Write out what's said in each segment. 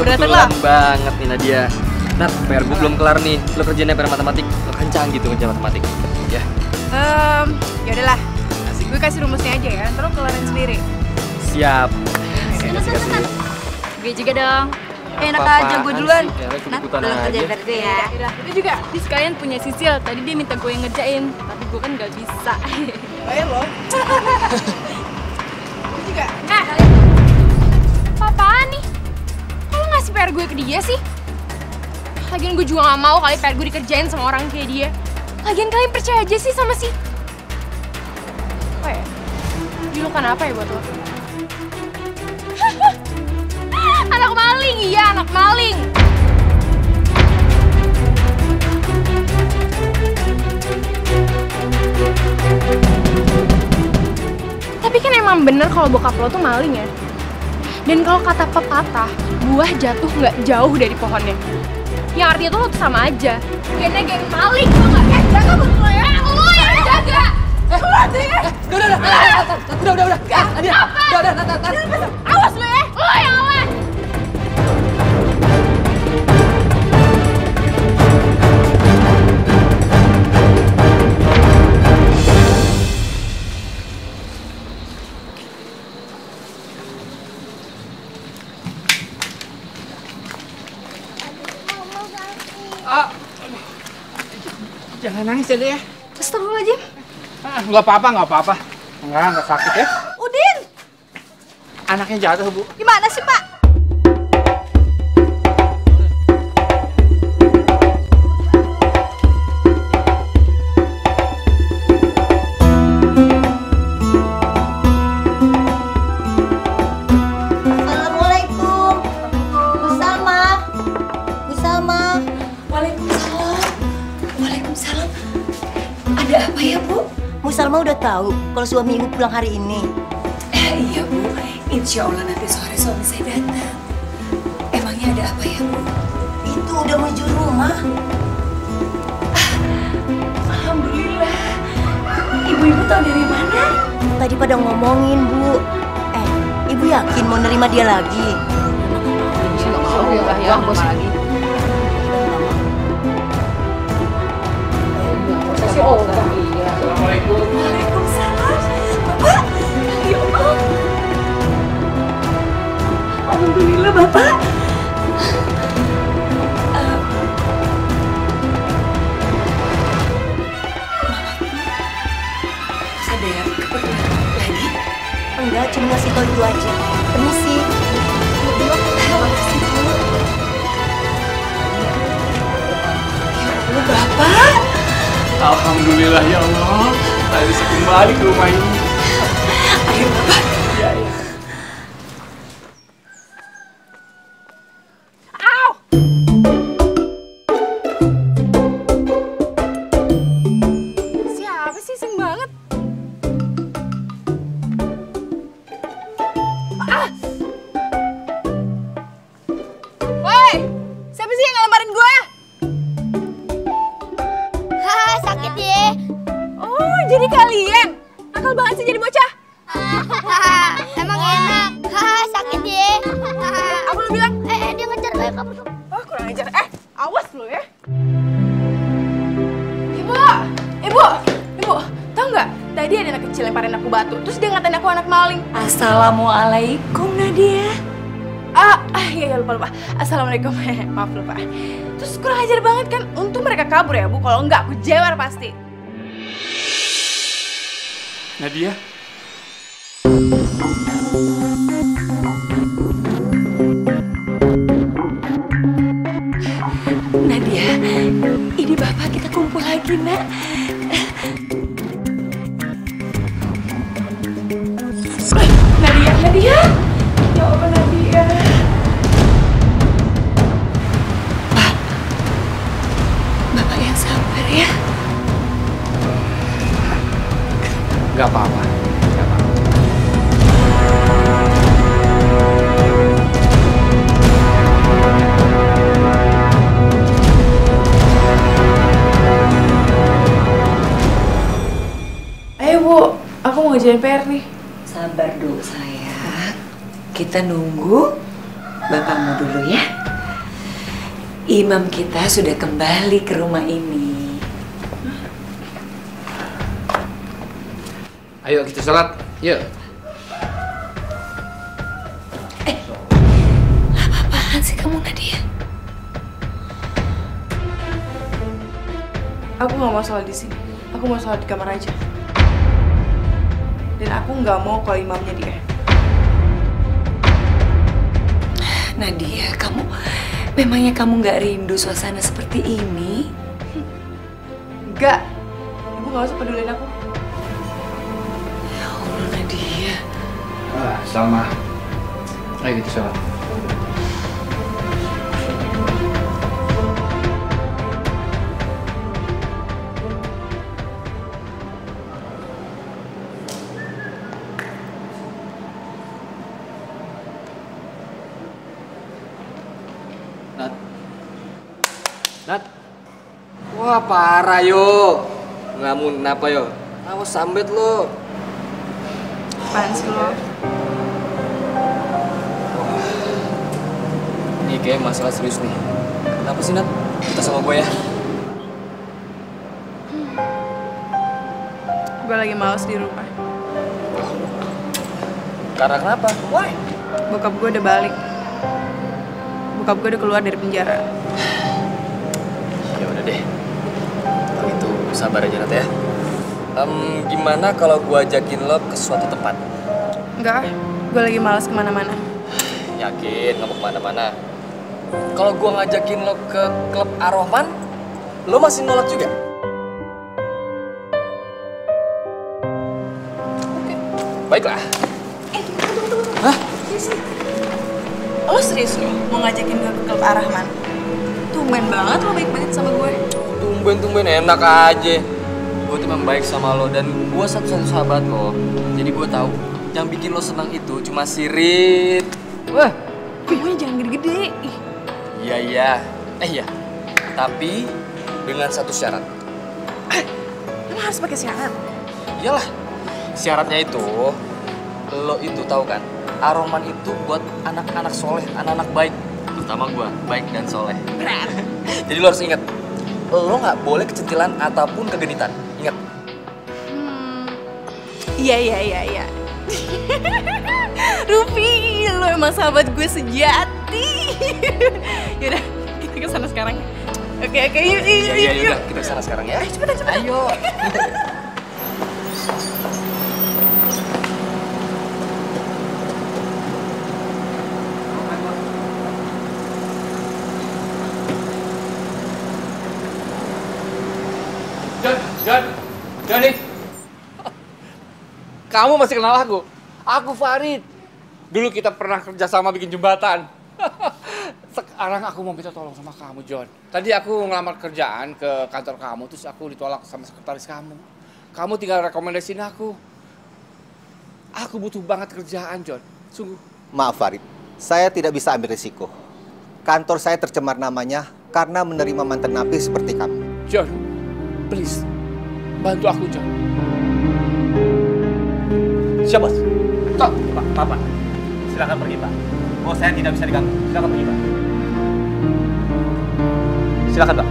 udah dateng lah. Banget nih Nadia. Nat, PR gue belum kelar nih. Lo kerjain PR matematik. Lo kencang gitu ngerjain matematik. Ya. Ya udahlah. Gue kasih rumusnya aja ya. Ntar lo kelarin sendiri. Siap. Kasih. Gue juga dong. Enak aja gue duluan. Nat, belum kerjain PR gue ya. Itu juga, dia sekalian punya Sisil. Tadi dia minta gue yang ngerjain. Tapi gue kan gak bisa. Bayar lo. Itu juga. Apaan nih? Kok lo ngasih PR gue ke dia sih? Lagian gue juga gak mau kali PR gue dikerjain sama orang kayak dia. Lagian kalian percaya aja sih sama si... Apa ya? Julukan apa ya buat lo? Anak maling, iya anak maling. Tapi kan emang bener kalau bokap lo tuh maling ya. Dan kalau kata pepatah, buah jatuh nggak jauh dari pohonnya. Yang artinya tuh lo tuh sama aja. Gennya geng maling, lo nggak kayak jaga buat lo ya. Lo yang jaga. Udah. Nadia. Udah. Awas lo ya. Lo yang awas. Jangan nangis ya, Dek. Astagfirullahaladzim. Nggak apa-apa. Nggak sakit ya. Udin! Anaknya jatuh, Bu. Gimana sih, Pak? Assalamualaikum. Bu Salma. Waalaikumsalam. Ada apa ya, Bu? Bu Salma udah tahu kalau suami ibu pulang hari ini. Iya, Bu. Insya Allah nanti sore suami saya datang. Emangnya ada apa ya, Bu? Itu udah menuju rumah. Alhamdulillah. Ibu-ibu tahu dari mana? Tadi pada ngomongin, Bu. Ibu yakin mau nerima dia lagi? Ya, bos lagi. Assalamualaikum. Waalaikumsalam. Bapak, ya Allah. Alhamdulillah, Bapak. Ada yang keperluan lagi? Enggak, cuma ngasih tahu itu aja. Permisi. Makasih, Bu. Ya Allah, Bapak. Alhamdulillah ya Allah. Saya bisa kembali ke rumah ini. Ayo, Bapak. Ya. Siapa sih sing banget? Woi, siapa sih yang ngelemparin gue? Haha, sakit ya. Oh, jadi kalian? Nakal banget sih jadi bocah. Emang enak. Haha, sakit ya. Apa lu bilang? Dia ngejar gue kabur. Oh, kurang ajar. Awas lu ya. Ibu, tahu nggak? Tadi ada anak kecil lemparin aku batu, terus dia ngatain aku anak maling. Assalamualaikum, Nadia. Iya lupa. Assalamualaikum. Maaf lupa. Terus kurang ajar banget kan? Untung mereka kabur ya, Bu. Kalau enggak aku jewer pasti. Nadia. Nadia, ini Bapak kita kumpul lagi, Nak. Nadia. Ya Allah, Nadia. Bapak yang sabar ya. Nggak apa-apa. Ayo Bu, aku mau ngerjain PR nih. Sabar dulu sayang. Kita nunggu bapakmu dulu ya. Imam kita sudah kembali ke rumah ini. Ayo kita sholat, yuk. Apaan sih kamu Nadia? Aku nggak mau sholat di sini. Aku mau sholat di kamar aja. Dan aku nggak mau kalau imamnya dia. Nadia, memangnya kamu nggak rindu suasana seperti ini? Enggak. Ibu nggak usah pedulin aku. Ya Allah Nadia. Salma. Ayo kita sholat. Nat. Wah, parah yo. Ngamun kenapa yo? Awas sambet lo. Apaan sih lo? Ini kayak masalah serius nih. Kenapa sih, Nat? Kita sama gue ya. Gue lagi males di rumah. Karena kenapa? Why? Bokap gue udah balik. Bokap gue udah keluar dari penjara. Ya udah deh. Kalau itu sabar aja Nat ya. Gimana kalau gue ajakin lo ke suatu tempat? Enggak, gue lagi males kemana-mana. Yakin nggak mau kemana-mana? Kalau gue ngajakin lo ke klub Ar-Rahman, lo masih nolak juga? Oke, baiklah. Hah? Lo serius nih mau ngajakin gue ke klub Ar-Rahman? Tumben banget lo baik banget sama gue. Tumben enak aja. Gue tuh memang baik sama lo dan gue satu-satu sahabat lo. Jadi gue tahu yang bikin lo senang itu cuma sirit. Wah, ngomongnya jangan gede-gede. Iya. Iya. Tapi dengan satu syarat. Emang harus pakai syarat? Iyalah. Syaratnya itu lo itu tahu kan, Ar-Rahman itu buat anak-anak soleh, anak-anak baik. Terutama gue, baik dan soleh. Jadi lo harus ingat, lo nggak boleh kecentilan ataupun kegenitan. Ingat. Iya. Rufi, lo emang sahabat gue sejati. Yaudah, kita kesana sekarang. Oke, yuk. Iya, kita kesana sekarang ya. Ayo, cepetan. Ayo. Johnny, kamu masih kenal aku? Aku Farid. Dulu kita pernah kerja sama bikin jembatan. Sekarang aku mau minta tolong sama kamu, John. Tadi aku ngelamar kerjaan ke kantor kamu, terus aku ditolak sama sekretaris kamu. Kamu tinggal rekomendasiin aku. Aku butuh banget kerjaan, John. Sungguh. Maaf Farid, saya tidak bisa ambil risiko. Kantor saya tercemar namanya karena menerima mantan napi seperti kamu. John, please. Bantu aku, John. Siap, Bos. Stop, Pak. Silakan pergi, Pak. Bos saya tidak bisa diganggu. Silakan pergi, Pak. Silakan, Pak.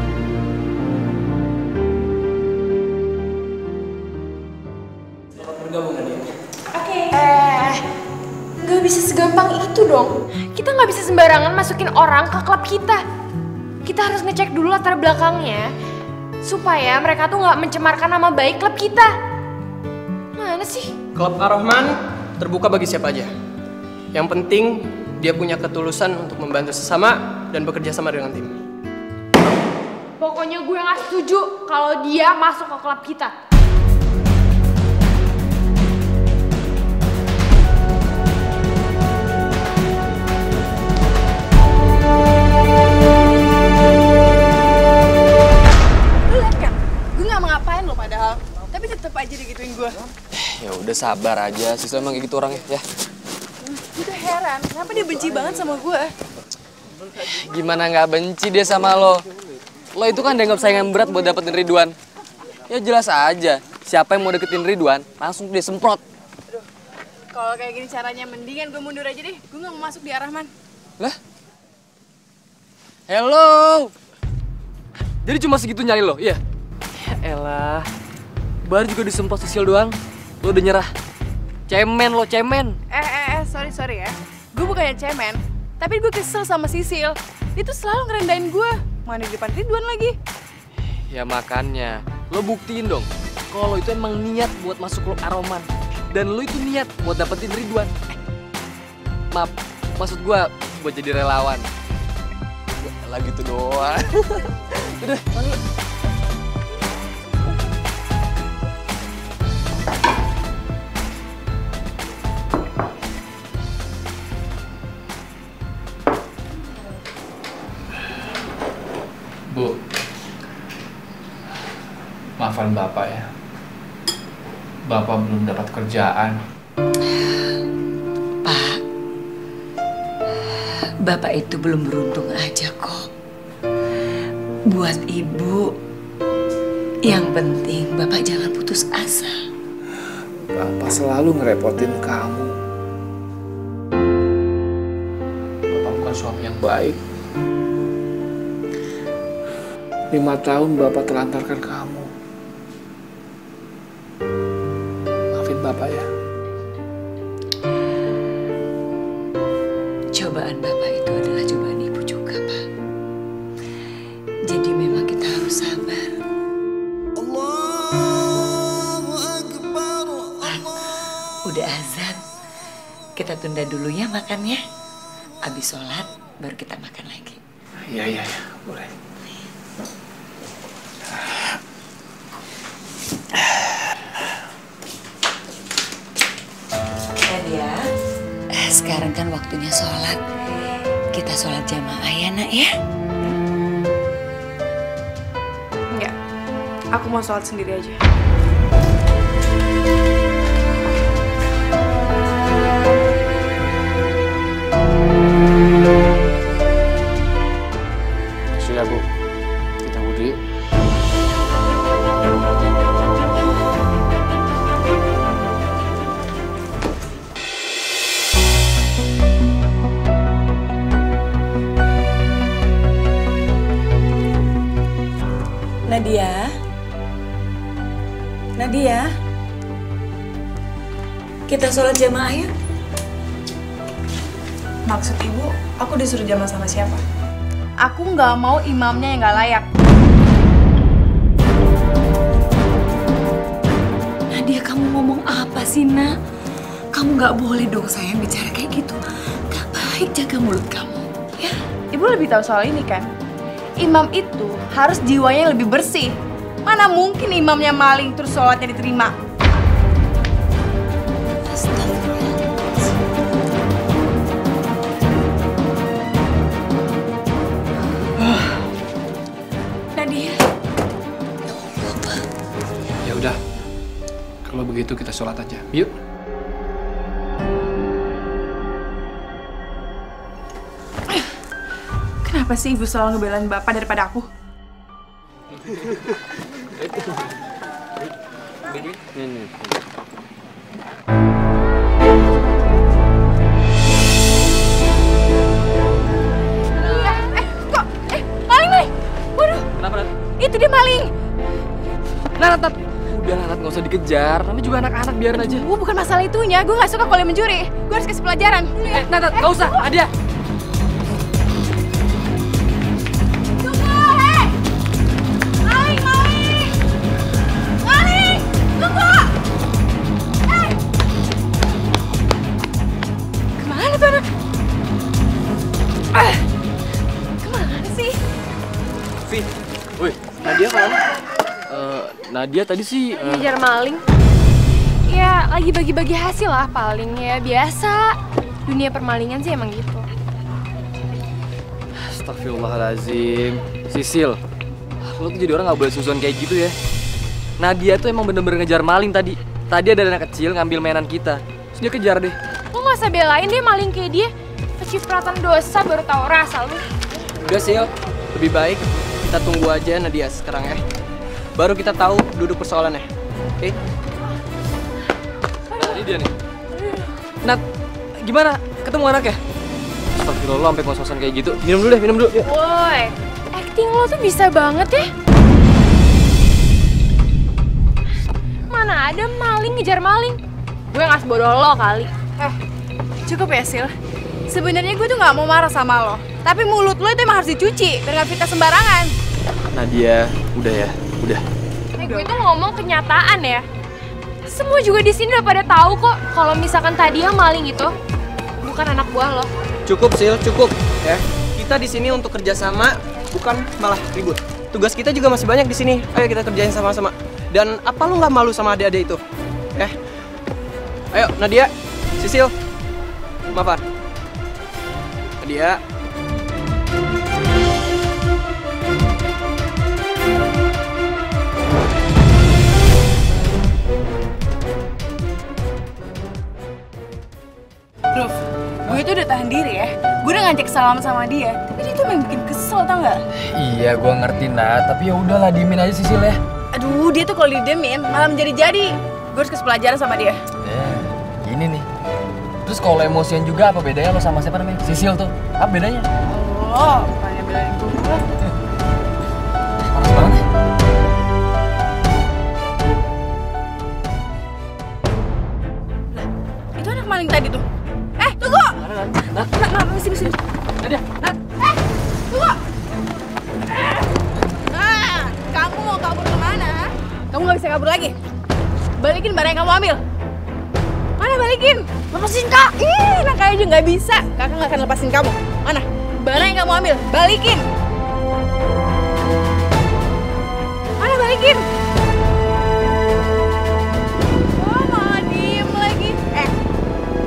Selamat bergabung, Nadia. Oke. Nggak bisa segampang itu dong. Kita nggak bisa sembarangan masukin orang ke klub kita. Kita harus ngecek dulu latar belakangnya. Supaya mereka tuh nggak mencemarkan nama baik klub kita. Mana sih? Klub Ar-Rahman terbuka bagi siapa aja. Yang penting dia punya ketulusan untuk membantu sesama dan bekerja sama dengan tim. Pokoknya gue nggak setuju kalau dia masuk ke klub kita. Tapi tetep aja digituin gue. Ya udah sabar aja, sih emang kayak gitu orangnya ya. Gue tuh heran, kenapa dia benci banget sama gue? Gimana nggak benci dia sama lo? Lo itu kan dianggap saingan berat buat dapetin Ridwan. Ya jelas aja, siapa yang mau deketin Ridwan, langsung dia semprot. Kalau kayak gini caranya mendingan gue mundur aja deh. Gue nggak mau masuk di Ar-Rahman. Lah? Hello. Jadi cuma segitu nyari lo, iya? Ya elah. Baru juga disemprot Sisil doang, lo udah nyerah. Cemen lo, cemen. Sorry ya. Gue bukannya cemen, tapi gue kesel sama Sisil. Dia tuh selalu ngerendahin gue. Mana di depan Ridwan lagi. Ya makanya, lo buktiin dong kalau lo itu emang niat buat masuk klub Aroman. Dan lo itu niat buat dapetin Ridwan. Maaf, maksud gue buat jadi relawan. Lagi gitu doang. Udah, mana? Bu, maafkan Bapak ya. Bapak belum dapat kerjaan. Pak, Bapak itu belum beruntung aja kok. Buat Ibu, yang penting Bapak jangan putus asa. Bapak selalu ngerepotin kamu. Bapak bukan suami yang baik. 5 tahun Bapak telantarkan kamu. Maafin Bapak ya. Cobaan Bapak itu adalah cobaan Ibu juga, Pak. Jadi memang kita harus sabar. Udah azan. Kita tunda dulu ya makannya. Habis sholat baru kita makan lagi. Iya, boleh. Nadia, sekarang kan waktunya sholat. Kita sholat jamaah ya, Nak ya? Enggak, aku mau sholat sendiri aja. Sudah Bu, kita wudhu yuk. Nadia, kita sholat jamaah ya? Maksud Ibu, aku disuruh jamaah sama siapa? Aku nggak mau imamnya yang nggak layak. Nadia, kamu ngomong apa sih, Nak? Kamu nggak boleh dong sayang bicara kayak gitu. Gak baik, jaga mulut kamu, ya? Ibu lebih tahu soal ini kan? Imam itu harus jiwanya lebih bersih. Mana mungkin imamnya maling terus sholatnya diterima? Nadia. Ya udah, kalau begitu kita sholat aja. Yuk. Kenapa sih Ibu selalu ngebelain Bapak daripada aku? Maling! Waduh! Kenapa, Nat? Itu dia maling! Nat. Udah, Nat, nggak usah dikejar. Namanya juga anak-anak, biarin aja. Gue bukan masalah itunya, gue gak suka kalau dia mencuri. Gue harus kasih pelajaran. Nat, nggak usah, Adia. Woi, Nadia kemana? Nadia tadi sih ngejar maling. Ya, lagi bagi-bagi hasil lah paling ya. Biasa. Dunia permalingan sih emang gitu. Astagfirullahaladzim. Sisil, lo tuh jadi orang gak boleh susun kayak gitu ya. Nadia tuh emang bener-bener ngejar maling tadi. Tadi ada anak kecil ngambil mainan kita. Terus dia kejar deh. Lo gak usah belain deh maling kayak dia. Kecipratan dosa baru tahu rasa lu. Udah Sil, lebih baik kita tunggu aja Nadia sekarang ya. Baru kita tahu duduk persoalannya. Oke? Nah, ini dia nih. Nat, gimana? Ketemu anaknya? Astagfirullah, sampai ngos-ngosan kayak gitu. Minum dulu deh, minum dulu. Yuk. Woi, acting lo tuh bisa banget ya. Mana ada maling ngejar maling. Gue nggak sebodoh lo kali. Cukup ya, Sil. Sebenarnya gue tuh nggak mau marah sama lo. Tapi mulut lo itu emang harus dicuci, biar nggak fitnah sembarangan. Nadia, udah ya, udah. Gue tuh ngomong kenyataan ya. Semua juga di sini udah pada tahu kok kalau misalkan tadi yang maling itu bukan anak buah lo. Cukup, Sil, cukup ya. Kita di sini untuk kerjasama, bukan malah ribut. Tugas kita juga masih banyak di sini. Ayo kita kerjain sama-sama. Dan apa lu nggak malu sama adik-adik itu? Ya. Ayo, Nadia, Sisil, Mafar. Nadia. Ruf, gue itu udah tahan diri ya. Gue udah ngajak salam sama dia, tapi dia tuh main bikin kesel, tau nggak? Iya, gue ngerti Nat, tapi ya udahlah diemin aja Sisil ya. Aduh, dia tuh kalau didemin malah menjadi-jadi. Gue harus kasih pelajaran sama dia. Gini nih. Terus kalau emosian juga apa bedanya lo sama siapa namanya? Sisil tuh. Apa bedanya? Oh, bukannya belain gue. Panas banget. Itu anak maling tadi tuh. Tunggu! Nat, sini. Nadia. Nat, tunggu! Kamu mau kabur kemana? Kamu nggak bisa kabur lagi. Balikin barang yang kamu ambil. Mana balikin? Lepasin, Kak! Enak aja nggak bisa. Kakak nggak akan lepasin kamu. Mana? Barang yang kamu ambil, balikin! Mana balikin? Oh, malah diem lagi.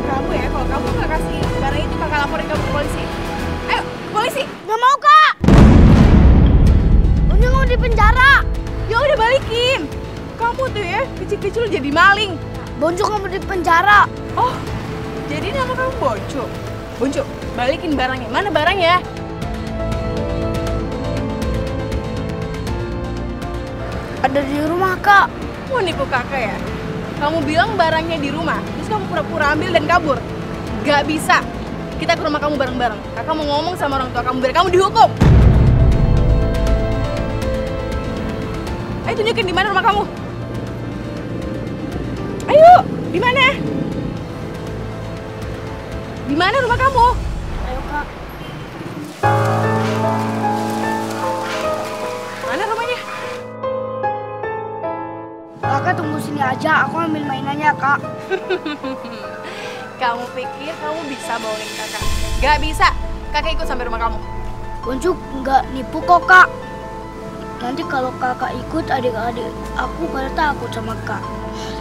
Kamu ya, kalau kamu nggak kasih barang itu, kakak laporin kamu ke polisi. Ayo, polisi! Nggak mau, Kak. Boncu mau di penjara. Ya udah balikin. Kamu tuh ya, kecil-kecil jadi maling. Boncu nggak mau di penjara. Oh, jadi nama kamu Boncu? Boncu, balikin barangnya. Mana barangnya? Ada di rumah, Kak. Mau nipu kakak ya? Kamu bilang barangnya di rumah, terus kamu pura-pura ambil dan kabur. Gak bisa. Kita ke rumah kamu bareng-bareng. Kakak mau ngomong sama orang tua kamu biar kamu dihukum. Ayo tunjukin di mana rumah kamu. Ayo, di mana? Di mana rumah kamu? Ayo, Kak. Mana rumahnya? Kakak tunggu sini aja, aku ambil mainannya, Kak. Kamu pikir kamu bisa bohongin kakak? Gak bisa. Kakak ikut sampai rumah kamu. Boncu nggak nipu kok, Kak. Nanti kalau kakak ikut, adik-adik aku pada takut sama Kak.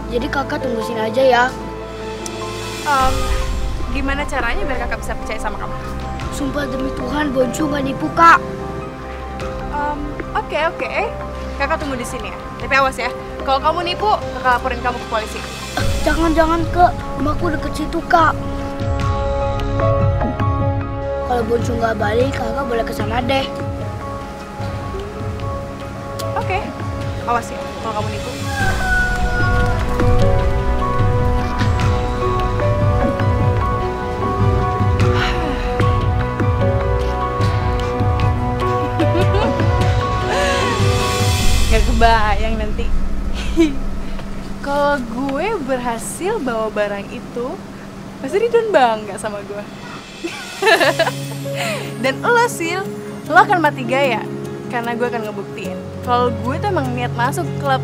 Jadi kakak tunggu sini aja ya. Gimana caranya biar kakak bisa percaya sama kamu? Sumpah demi Tuhan, Boncu nggak nipu, Kak. Oke. Kakak tunggu di sini ya. Tapi awas ya. Kalau kamu nipu, kakak laporin kamu ke polisi. Jangan-jangan ke rumahku deket situ, Kak. Kalau Boncu nggak balik, kakak boleh kesana deh. Oke. Awas ya kalau kamu nipu. Gak kebayang nanti. Kalau gue berhasil bawa barang itu, pasti Ridwan bangga sama gue. Dan lo, Sil, lo akan mati gaya. Karena gue akan ngebuktiin kalau gue tuh emang niat masuk klub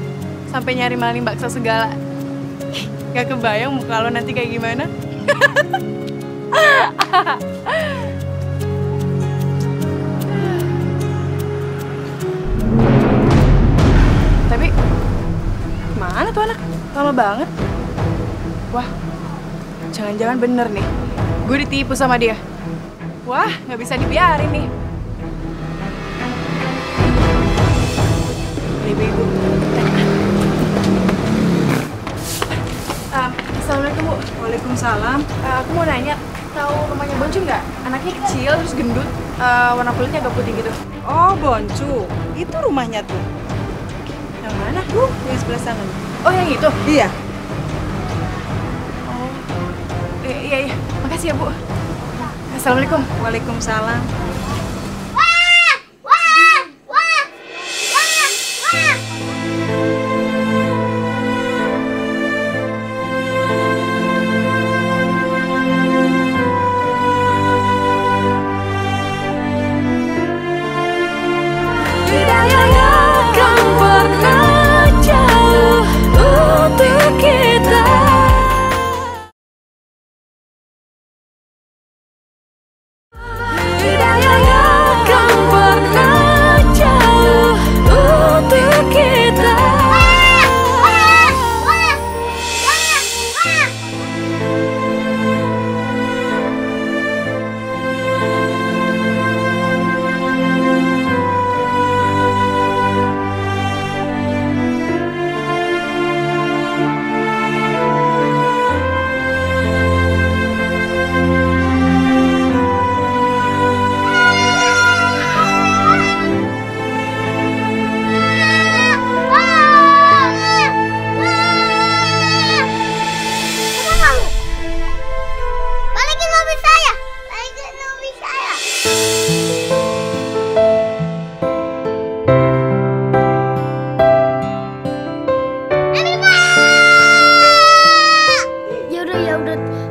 sampai nyari maling bakso segala. Gak kebayang muka lo nanti kayak gimana. Tapi mana tuh anak? Lama banget. Wah, jangan-jangan bener nih. Gue ditipu sama dia. Wah, nggak bisa dibiarin nih. Ibu-ibu. Assalamualaikum, Bu. Waalaikumsalam. Aku mau nanya, tahu rumahnya Boncu nggak? Anaknya kecil, terus gendut, warna kulitnya agak putih gitu. Oh, Boncu. Itu rumahnya tuh. Yang mana? Yang sebelah sana. Oh, yang itu? Iya. Oh. Iya. Makasih ya, Bu. Assalamualaikum. Waalaikumsalam.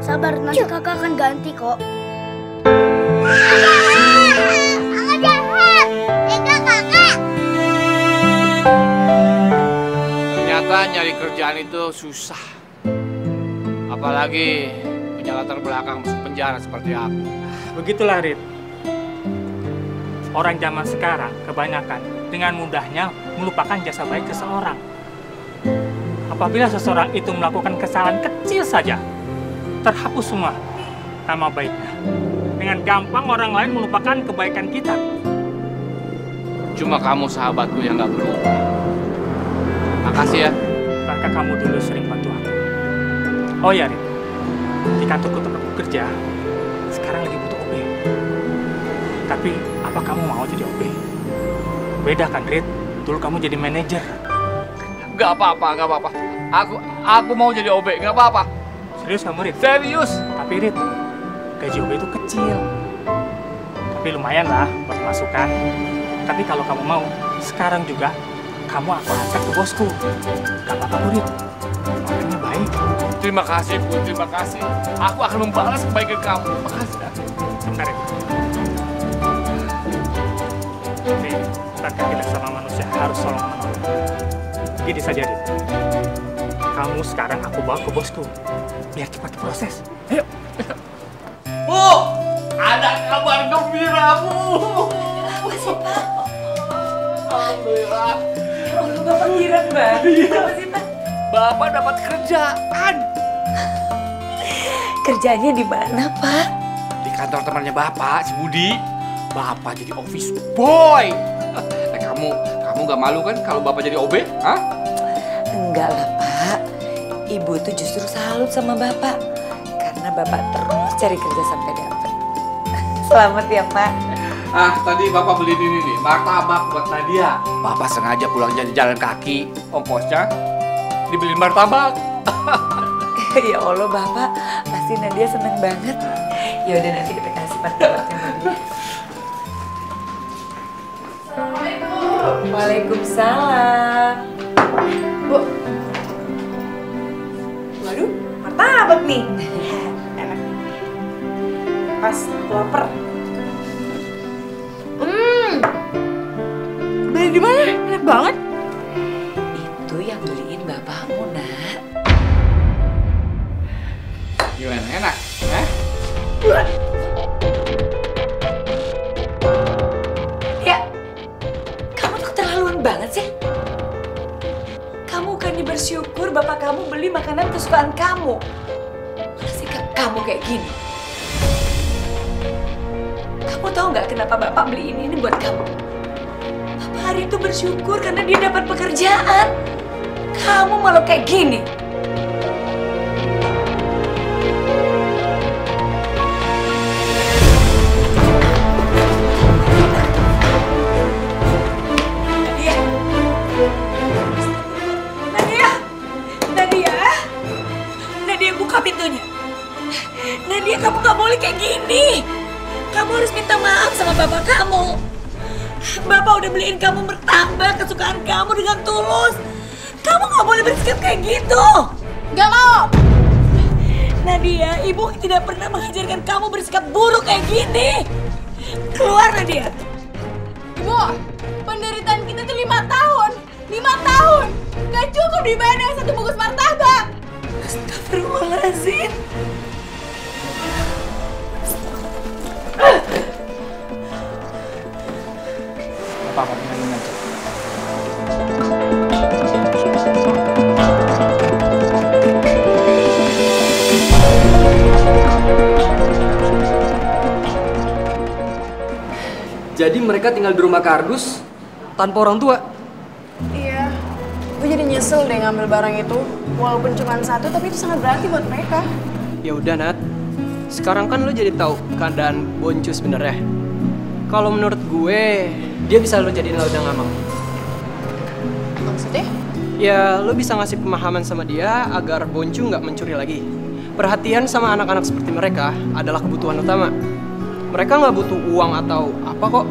Sabar, nanti kakak akan ganti kok. Aku jahat. Kakak. Ternyata nyari kerjaan itu susah. Apalagi punya latar belakang masuk penjara seperti aku. Begitulah, Rit. Orang zaman sekarang kebanyakan dengan mudahnya melupakan jasa baik seseorang. Apabila seseorang itu melakukan kesalahan kecil saja, terhapus semua nama baiknya. Dengan gampang orang lain melupakan kebaikan kita. Cuma kamu sahabatku yang gak berubah. Makasih ya. Karena kamu dulu sering bantu aku. Oh ya, Rit. Di kantorku tempat aku kerja, sekarang lagi butuh OB. Tapi, apa kamu mau jadi OB? Beda kan, Rit? Dulu kamu jadi manajer. Gak apa-apa. Aku mau jadi OB, gak apa-apa. Serius kamu, Rit? Serius. Tapi, Rit, gaji OB itu kecil. Tapi lumayan lah buat masukan. Tapi kalau kamu mau, sekarang juga kamu aku angkat ke bosku. Gak apa-apa, Rit. Orangnya baik. Terima kasih, Bu. Terima kasih. Aku akan membalas kebaikan kamu. Terima kasih. Sebentar, Rit. Rit, bukankah kita sama manusia harus tolong-menolong? Begini saja, Rit. Kamu sekarang aku bawa ke bosku. Biar cepat diproses. Ayo. Bu, ada kabar gembira, Bu. Apa sih, Pak? Alhamdulillah. Ya Allah, Bapak kira banget. Apa sih, Pak? Bapak dapat kerjaan. Kerjanya di mana, Pak? Di kantor temannya Bapak, si Budi. Bapak jadi office boy. Kamu gak malu kan kalau Bapak jadi OB? Hah? Enggak lah, Pak. Ibu itu justru salut sama Bapak. Karena Bapak terus cari kerja sampai dapat. Selamat ya, Pak. Tadi Bapak beli ini nih, martabak buat Nadia. Bapak sengaja pulang jalan kaki. Ongkosnya dibeliin martabak. Ya Allah, Bapak. Pasti Nadia seneng banget. Ya udah, nanti kita kasih martabaknya Nadia. Waalaikumsalam. Bu. Waduh, martabak nih. Enak nih. Pas lapar. Beli di mana? Enak banget. Itu yang beliin bapakmu, Nak. Gimana, enak? Hah? Ya, kamu tuh keterlaluan banget sih. Kamu kan bersyukur bapak kamu beli makanan kesukaan kamu. Malah sikap kamu kayak gini. Kamu tahu nggak kenapa bapak beli ini buat kamu? Bapak hari itu bersyukur karena dia dapat pekerjaan. Kamu malah kayak gini. Nadia, buka pintunya. Nadia, kamu gak boleh kayak gini. Kamu harus minta maaf sama bapak kamu. Bapak udah beliin kamu martabak kesukaan kamu dengan tulus. Kamu nggak boleh bersikap kayak gitu. Gak mau. Nadia, ibu tidak pernah mengajarkan kamu bersikap buruk kayak gini. Keluar, Nadia. Ibu, penderitaan kita tuh 5 tahun. 5 tahun. Gak cukup dibayar dengan 1 bungkus martabak. Astagfirullahaladzim. Apa-apa, minum aja. Jadi mereka tinggal di rumah kardus tanpa orang tua. Iya, gue jadi nyesel deh ngambil barang itu. Walaupun cuma 1, tapi itu sangat berarti buat mereka. Ya udah Nat, sekarang kan lo jadi tahu keadaan Boncu sebenarnya. Kalau menurut gue, dia bisa lo jadiin ladang amal. Maksudnya? Ya, lo bisa ngasih pemahaman sama dia agar Boncu nggak mencuri lagi. Perhatian sama anak-anak seperti mereka adalah kebutuhan utama. Mereka nggak butuh uang atau apa kok.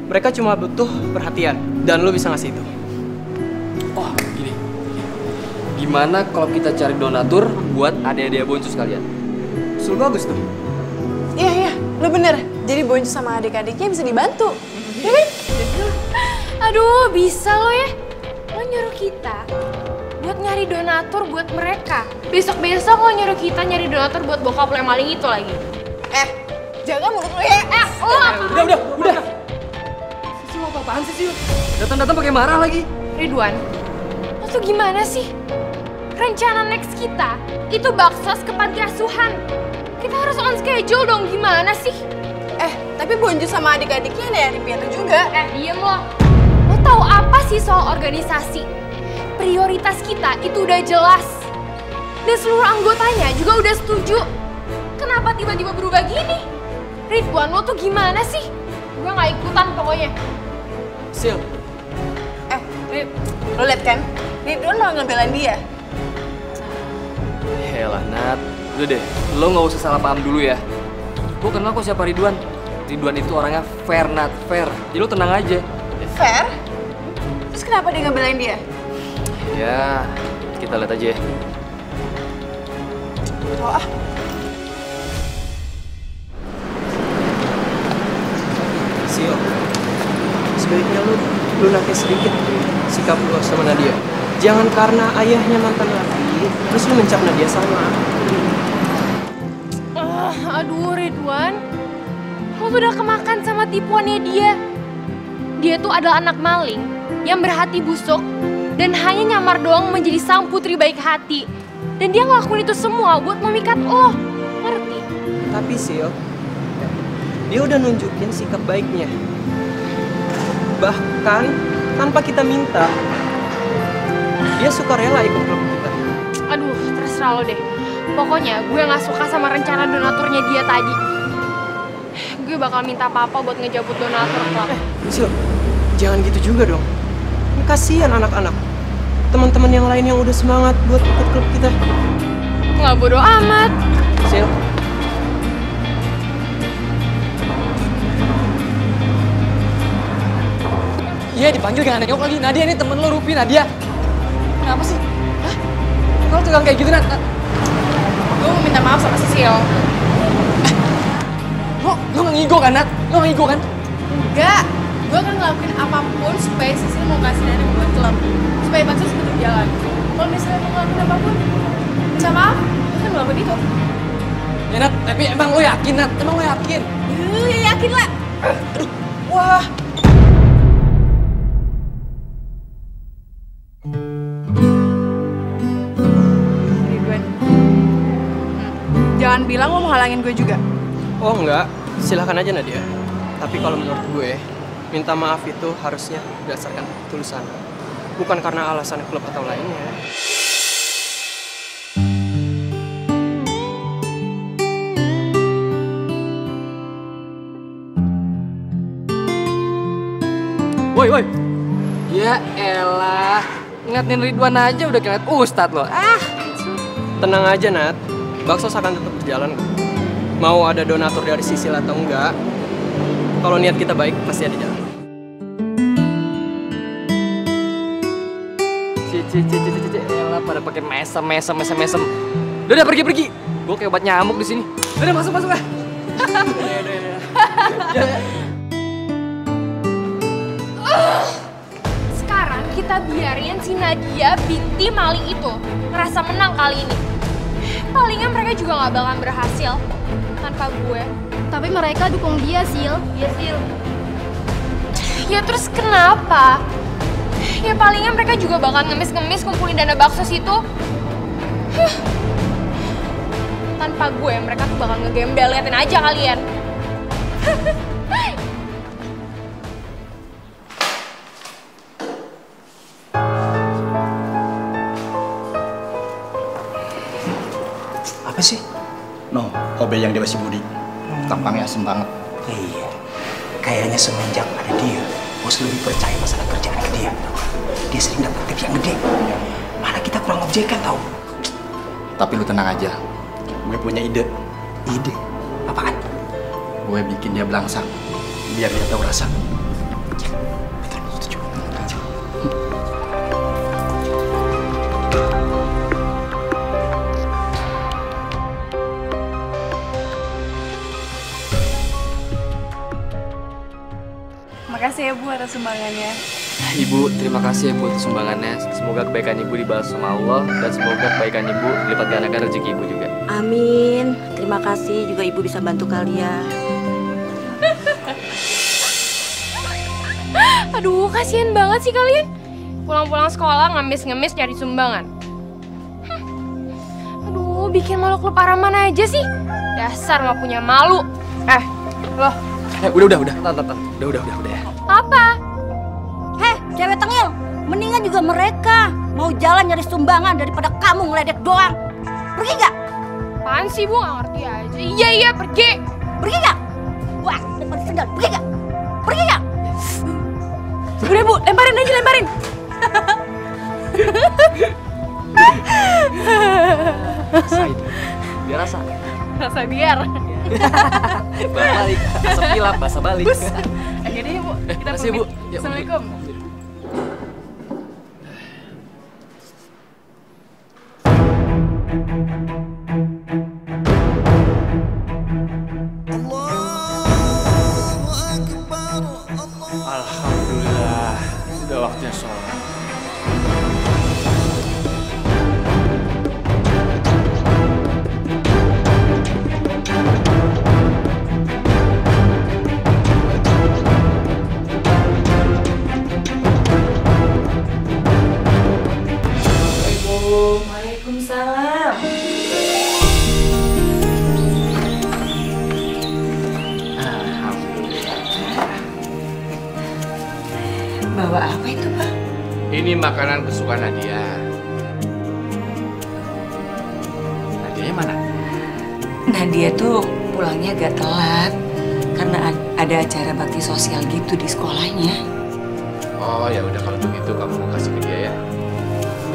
Mereka cuma butuh perhatian, dan lo bisa ngasih itu. Oh, gini. Gimana kalau kita cari donatur buat adik-adik Boncu sekalian? Usul bagus tuh. Iya, lo bener. Jadi Boncu sama adik-adiknya bisa dibantu. Ya kan? Aduh, bisa lo ya. Lo nyuruh kita buat nyari donatur buat mereka. Besok-besok lo nyuruh kita nyari donatur buat bokap lo yang maling itu lagi. Jaga mulut lo ya. Udah. Sisil, apa-apaan sih, Sil? Datang-datang pakai marah lagi. Ridwan, lo tuh gimana sih? Rencana next kita itu baksos ke panti asuhan. Kita harus on schedule dong, gimana sih? Tapi Bonju sama adik-adiknya ada yang piatu juga. Diem lo. Lo tahu apa sih soal organisasi? Prioritas kita itu udah jelas. Dan seluruh anggotanya juga udah setuju. Kenapa tiba-tiba berubah gini? Ridwan, lo tuh gimana sih? Gue gak ikutan pokoknya. Sil. Rid, lo liat kan? Ridwan malah ngebelain dia. Yaelah, Nat. Udah deh, lo nggak usah salah paham dulu ya. Gue kenal kok siapa Ridwan. Ridwan itu orangnya fair, Nat, fair. Jadi lo tenang aja. Fair? Terus kenapa dia ngebelain dia? Ya, kita lihat aja ya. Oh, Sil, sebaiknya lu lunakin sedikit sikap lu sama Nadia. Jangan karena ayahnya mantan laki, terus lu mencap Nadia sama. Aduh Ridwan, lo tuh udah kemakan sama tipuannya dia. Dia tuh adalah anak maling yang berhati busuk dan hanya nyamar doang menjadi sang putri baik hati. Dan dia ngelakuin itu semua buat memikat lo, ngerti? Tapi Sil, dia udah nunjukin sikap baiknya. Bahkan tanpa kita minta, dia suka rela ikut klub kita. Aduh, terserah lo deh. Pokoknya gue gak suka sama rencana donaturnya dia tadi. Gue bakal minta papa buat ngejabut donatur klub. Sil, jangan gitu juga dong. Kasihan anak-anak. Teman-teman yang lain yang udah semangat buat ikut klub kita. Nggak bodo amat. Sil. Iya, dipanggil gak nengok lagi. Nadia ini temen lo, Rupi, Nadia. Kenapa sih? Hah? Kalau tegang kayak gitu, Nat? Gue mau minta maaf sama Sisil. Lo gak ngigo kan, Nat? Lo gak ngigo kan? Enggak. Gue akan ngelakuin apapun supaya Sisil mau kasih nenek buat klub. Supaya bakso tetap jalan. Kalau misalnya mau ngelakuin apapun, minta maaf, gue kan ngelakuin itu. Ya, Nat, tapi emang lo yakin, Nat? Emang lo yakin? Ya yakin lah. Aduh, wah. Ridwan. Jangan bilang lo mau halangin gue juga. Oh enggak, silahkan aja Nadia. Tapi kalau menurut gue, minta maaf itu harusnya berdasarkan ketulusan. Bukan karena alasan klub atau lainnya. Woi. Ya elah, ngatin Ridwan aja udah kayak ustadz lo. Tenang aja Nat, bakso akan tetap berjalan kok. mau ada donatur dari Sisil atau enggak, kalau niat kita baik pasti ada jalan. Elah pada pakai mesem. Udah pergi. Gue kayak obat nyamuk di sini. Udah masuk lah. Sekarang kita biarin si Nadia binti maling itu ngerasa menang kali ini. Palingan mereka juga nggak bakalan berhasil tanpa gue. Tapi mereka dukung dia, Sil. Iya, Sil. Ya terus kenapa? Ya palingan mereka juga bakal ngemis-ngemis kumpulin dana baksos itu. Tanpa gue, mereka tuh bakal ngegembel, liatin aja kalian. Apa sih? No, OB yang dia masih budi. Tampangnya asem banget. Iya, kayaknya semenjak ada dia, bos lebih percaya masalah kerjaan ke dia. Dia sering dapat tips yang gede. Mana kita kurang objekan tau. Tapi lu tenang aja. Gue punya ide. Ide? Apaan? Gue bikin dia belangsak. Biar dia tahu rasa. Makasih ya Bu atas sumbangannya. Ibu, terima kasih ya Bu atas sumbangannya. Semoga kebaikan Ibu dibalas sama Allah dan semoga kebaikan Ibu dilipat gandakan rezeki Ibu juga. Amin. Terima kasih juga Ibu bisa bantu kalian. Aduh, kasihan banget sih kalian. Pulang-pulang sekolah ngemis-ngemis nyari sumbangan. Aduh, bikin malu klub Paraman aja sih. Dasar nggak punya malu. Loh. Udah. Tonton. Udah ya. Apa? Heh, cewek tengil. Mendingan juga mereka mau jalan nyari sumbangan daripada kamu ngeledek doang. Pergi nggak? Apaan sih Bu? Nggak ngerti aja. Iya, pergi. Pergi nggak? Wah, depan sendal. Pergi nggak? Pergi nggak? Udah Bu, lemparin aja. Rasain. Biar rasa. Rasa biar. Balik. Asap kilap, basa balik. Ayo deh Bu, kita makasih Bu. Assalamualaikum. Alhamdulillah, sudah waktunya sholat. Waalaikumsalam. Bawa apa itu, Pak? Ini makanan kesukaan Nadia. Nadia mana? Nadia tuh pulangnya agak telat karena ada acara bakti sosial gitu di sekolahnya. Oh ya udah kalau begitu kamu kasih ke dia ya.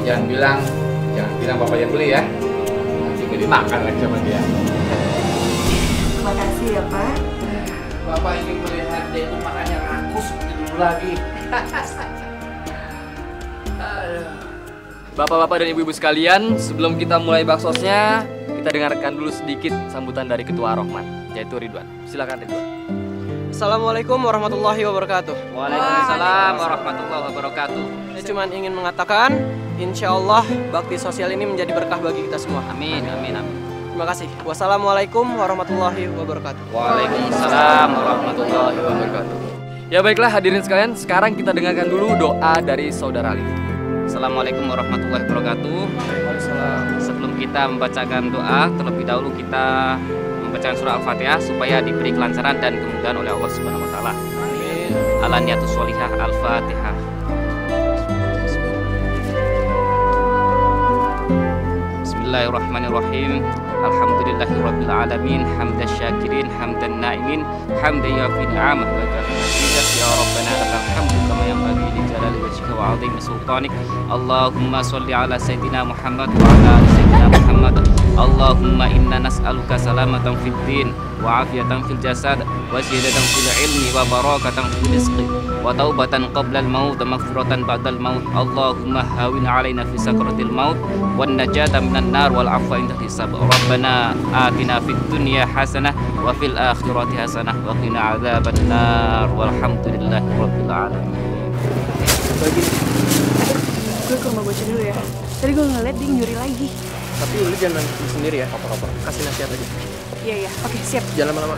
Jangan bilang bapak yang beli ya. Nanti beli makan lagi sama dia. Terima kasih ya Pak. Bapak ingin melihat dia itu makannya rakus seperti dulu lagi. Bapak-bapak dan ibu-ibu sekalian, sebelum kita mulai baksosnya, kita dengarkan dulu sedikit sambutan dari Ketua Ar-Rahman, yaitu Ridwan. Silakan Ridwan. Assalamualaikum warahmatullahi wabarakatuh. Waalaikumsalam warahmatullahi wabarakatuh. Saya cuma ingin mengatakan, insya Allah bakti sosial ini menjadi berkah bagi kita semua. Amin. Terima kasih. Wassalamualaikum warahmatullahi wabarakatuh. Waalaikumsalam warahmatullahi wabarakatuh. Ya baiklah hadirin sekalian, sekarang kita dengarkan dulu doa dari Saudara Ali. Assalamualaikum warahmatullahi wabarakatuh. Sebelum kita membacakan doa, terlebih dahulu kita membacakan surah Al-Fatihah supaya diberi kelancaran dan kemudahan oleh Allah Subhanahu wa taala. Amin. Alaniyatus sholihah Al-Fatihah. Bismillahirrahmanirrahim. Alhamdulillahirabbil alamin, hamdan syakirin, hamdan na'imin, hamdan yafi ni'amah wa kafiran ya rabbana lakal hamdu kama yanbaghi li jalali wajhika wa 'azimi sultanik. Allahumma shalli ala sayidina Muhammad wa ala ali sayidina Muhammad. Allahumma Allahumma inna nas'aluka salamatan fid din wa afiyatan fil jasad wa ziyadatan fil ilmi wa barakatan fil rizqi wa taubatan qabla al maut wa maghfiratan ba'da al maut. Allahumma hawin alaina fi sakratil maut wan najata minan nar wal afwa inda hisab. Rabbana atina fid dunya hasanah wa fil akhirati hasanah wa qina adzaban nar walhamdulillahi rabbil alamin. Gue ke rumah bocah dulu ya. Tadi gue ngeliat dia nyuri lagi. Tapi lu jangan nangis sendiri ya, koper-koper. Kasih nasihat aja. Iya, oke, siap. Jangan lama-lama.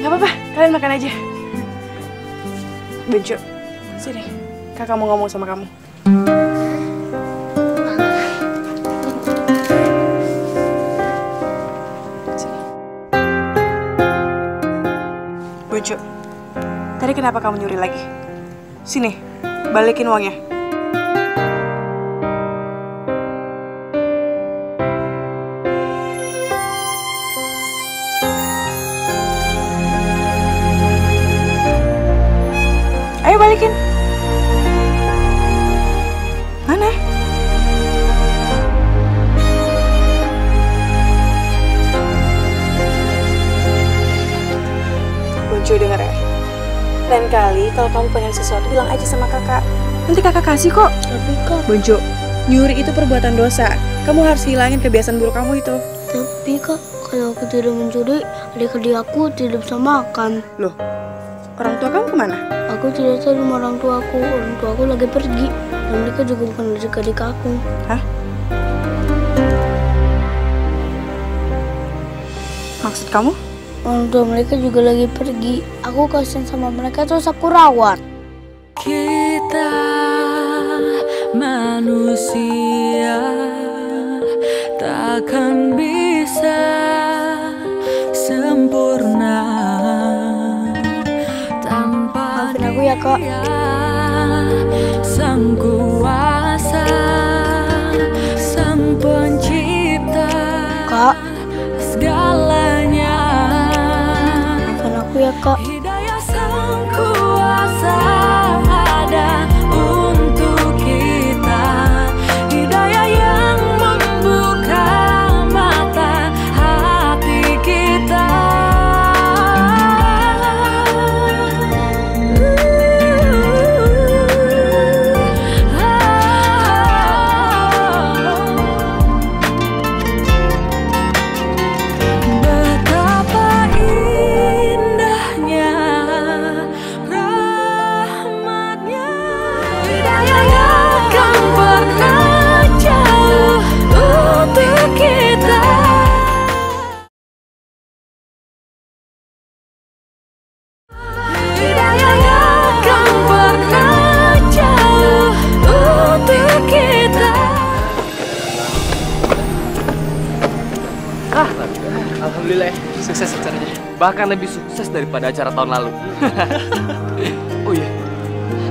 Gak apa-apa, kalian makan aja. Benjo, sini. Kakak mau ngomong sama kamu. Sini. Benjo, tadi kenapa kamu nyuri lagi? Sini, balikin uangnya. Ayo balikin. Mana? Bonjo denger ya. Lain kali kalau kamu pengen sesuatu bilang aja sama kakak. Nanti kakak kasih kok. Tapi kak. Bonjo, nyuri itu perbuatan dosa. Kamu harus hilangin kebiasaan buruk kamu itu. Tapi kak, kalau aku tidak mencuri, adik-adik aku tidak bisa makan. Loh, orang tua kamu kemana? Aku tidak tahu sama orang tua aku lagi pergi. Dan mereka juga bukan adik-adik aku. Hah? Maksud kamu? Orang tua mereka juga lagi pergi. Aku kasihan sama mereka terus aku rawat. Kita manusia takkan bisa sempurna tanpa maafin aku ya kak. Sang kuasa, sang pencipta kak, segalanya. Maafin aku ya kak. Hidayah sang kuasa ada untuk kita. Hidayah yang membuka mata hati kita. Betapa indahnya rahmatnya. Hidayah yang akan pernah jauh untuk kita. Hidayah yang akan pernah jauh untuk kita. Alhamdulillah ya, sukses acaranya. Bahkan lebih sukses daripada acara tahun lalu. Oh iya,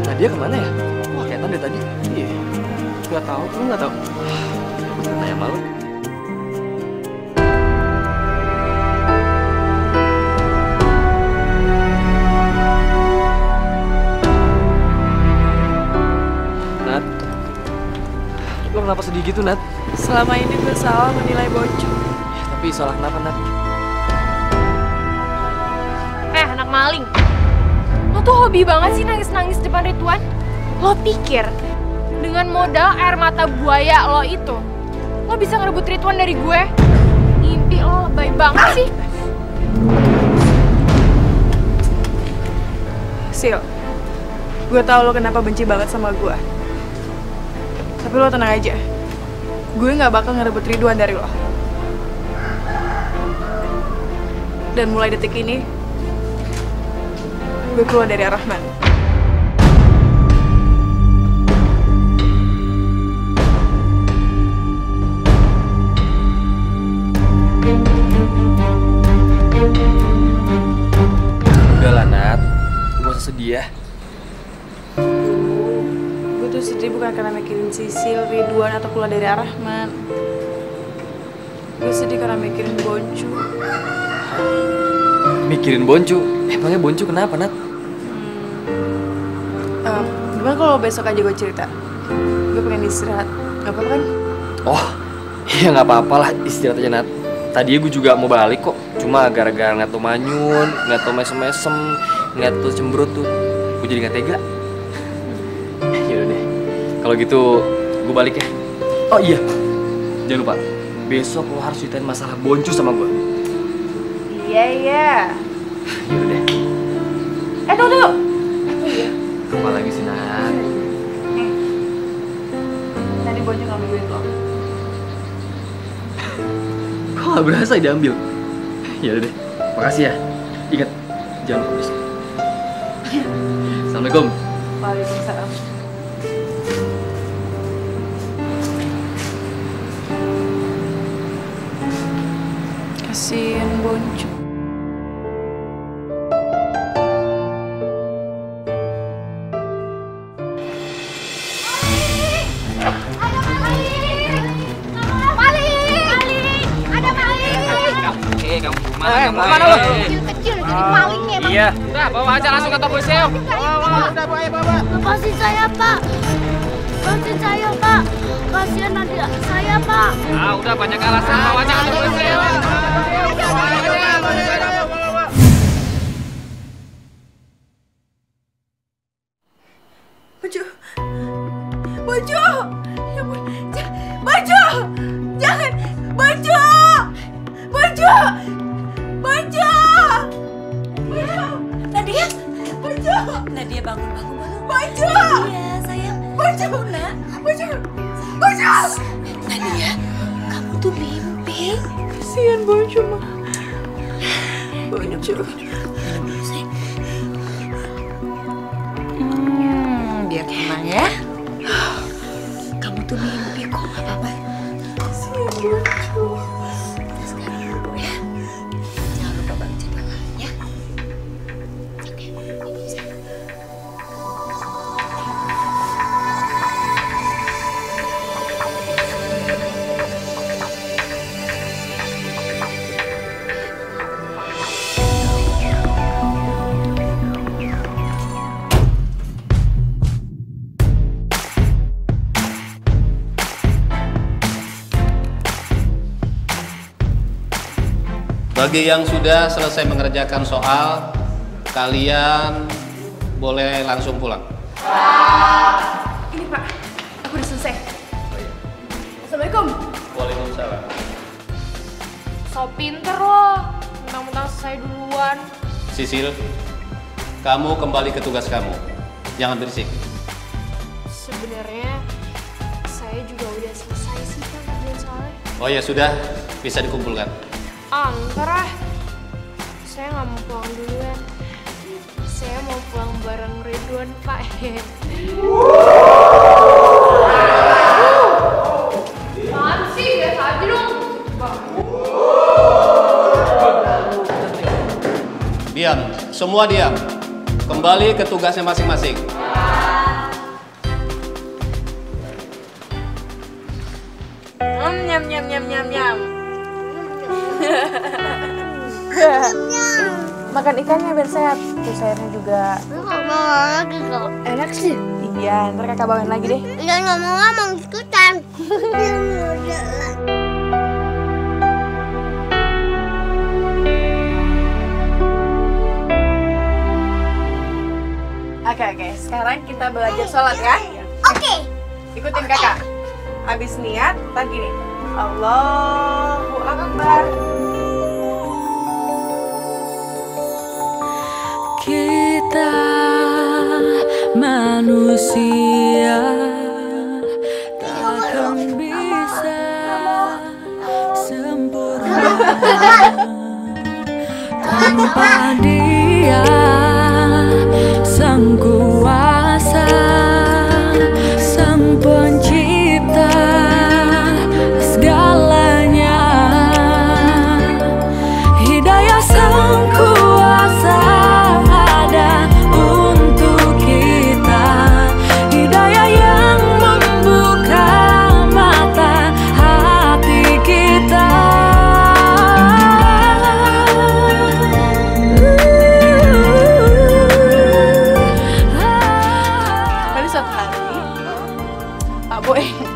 Nadia kemana ya? Wah, kelihatan dari tadi. Iya, nggak tahu, lu nggak tahu. Gue tanya malu. Nat, lo kenapa sedih gitu, Nat? Selama ini gue salah menilai Bonjo. Tapi salah kenapa, Nat? Anak maling. Lo tuh hobi banget sih nangis-nangis depan Ridwan. Lo pikir dengan modal air mata buaya lo itu, lo bisa ngerebut Ridwan dari gue? Mimpi lo lebay banget sih. Sil, gue tahu lo kenapa benci banget sama gue. Tapi lo tenang aja. Gue gak bakal ngerebut Ridwan dari lo. Dan mulai detik ini, gue keluar dari Ar-Rahman. Udahlah, Nat. Gak usah sedih ya. Gue tuh sedih bukan karena mikirin Sisil, Ridwan, atau pula dari Arahman. Gue sedih karena mikirin Boncu. Mikirin Boncu? Emangnya Boncu kenapa, Nat? Gimana kalau besok aja gue cerita? Gue pengen istirahat, gak apa-apa kan? Oh, iya nggak apa-apa lah, istirahat aja, Nat. Tadinya gue juga mau balik kok, cuma gara-gara ngeliat lo manyun, ngeliat lo mesem-mesem, ngeliat lo cemberut tuh, gue jadi nggak tega. Yaudah deh, kalau gitu gue balik ya. Oh iya, jangan lupa, besok lo harus ceritain masalah Boncu sama gue. Iya. Yaudah deh. Tunggu. Iya. Apa lagi sih, Nat? Tadi Boncu ngambil duit lo. Kok gak berasa diambil? Yaudah deh, makasih ya. Ingat, jangan lupa besok. Assalamualaikum. Waalaikumsalam. Kasian Boncu. Kemana lo? Kecil-kecil jadi malingnya emang. Iya. Udah, bawa aja langsung ke toko seo. Udah, bawa. Lepasin saya, Pak. Lepasin saya, Pak. Kasihan nanti saya, Pak. Ah, udah banyak alasan, bawa aja ke toko seo. Boncu! Ya ampun, Boncu! Jangan! Boncu! Boncu! Boncu! Nadia! Boncu! Nadia bangun. Boncu! Nadia, sayang. Boncu! Boncu! Boncu! Nadia, kamu tuh mimpi. Kasian Boncu, mah. Boncu. Biar tenang ya. Kamu tuh mimpi kok, gak apa-apa. Kasian Boncu. Kita sekarang dulu ya. Jangan lupa baca tangannya. Bagi yang sudah selesai mengerjakan soal, kalian boleh langsung pulang. Ini Pak, aku udah selesai. Assalamualaikum. Waalaikumsalam. So pinter lo, mentang-mentang selesai duluan. Sisil, kamu kembali ke tugas kamu. Jangan berisik. Sebenarnya saya juga udah selesai sih kan kerjaan soalnya. Oh ya sudah, bisa dikumpulkan. Entar ah, saya nggak mau pulang duluan. Saya mau pulang bareng Ridwan, Pak. Apaan sih? Biasa aja dong. Diam, semua diam. Kembali ke tugasnya masing-masing. Nyam. Makan ikannya biar sehat. Terus sayurnya juga. Nggak mau lagi kok. Enak sih. Iya, ntar kakak bawain lagi deh. Nggak mau ikutan. Oke. Sekarang kita belajar sholat ya. Oke. Ikutin kakak. Abis niat, ntar gini. Allahu Akbar. Kita manusia takkan bisa sempurna tanpa Dia Sang Kuasa, Sang Pencipta segalanya. Hidayah Sang Kuasa ada untuk kita, hidayah yang membuat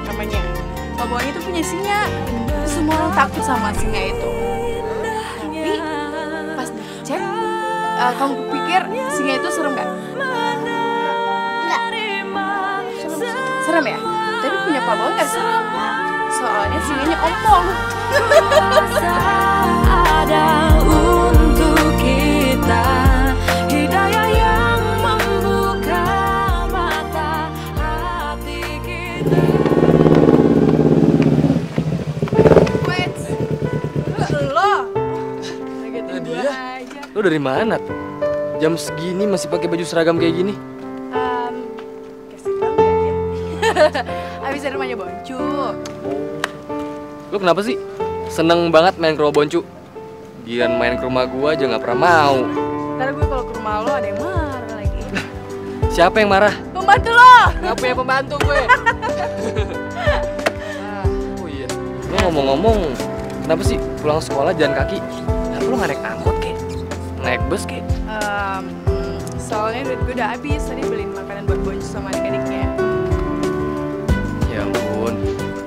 namanya. Pak Boni itu punya singa. Semua orang takut sama singa itu. Tapi pas dicek, kamu pikir singa itu serem nggak? Enggak. Serem ya? Tapi punya Pak Boni nggak serem? Soalnya singanya omong. Ada untuk kita hidayah yang membuka mata hati kita. Wait, lo Nadia, lo dari mana? Jam segini masih pakai baju seragam kayak gini? Kasih tahu ya. Habis dari rumahnya Boncu. Lo kenapa sih? Seneng banget main ke rumah Boncu. Gian main ke rumah gua aja nggak pernah mau. Ntar gue kalau ke rumah lo ada yang marah lagi. Siapa yang marah? Pembantu lo! Nggak punya pembantu gue. Oh iya. Lo ngomong-ngomong, kenapa sih pulang sekolah jalan kaki? Kenapa lo nggak naik angkot kek? Naik bus kek? Soalnya duit gue udah habis. Tadi beliin makanan buat Boncu sama adik-adiknya. Ya ampun,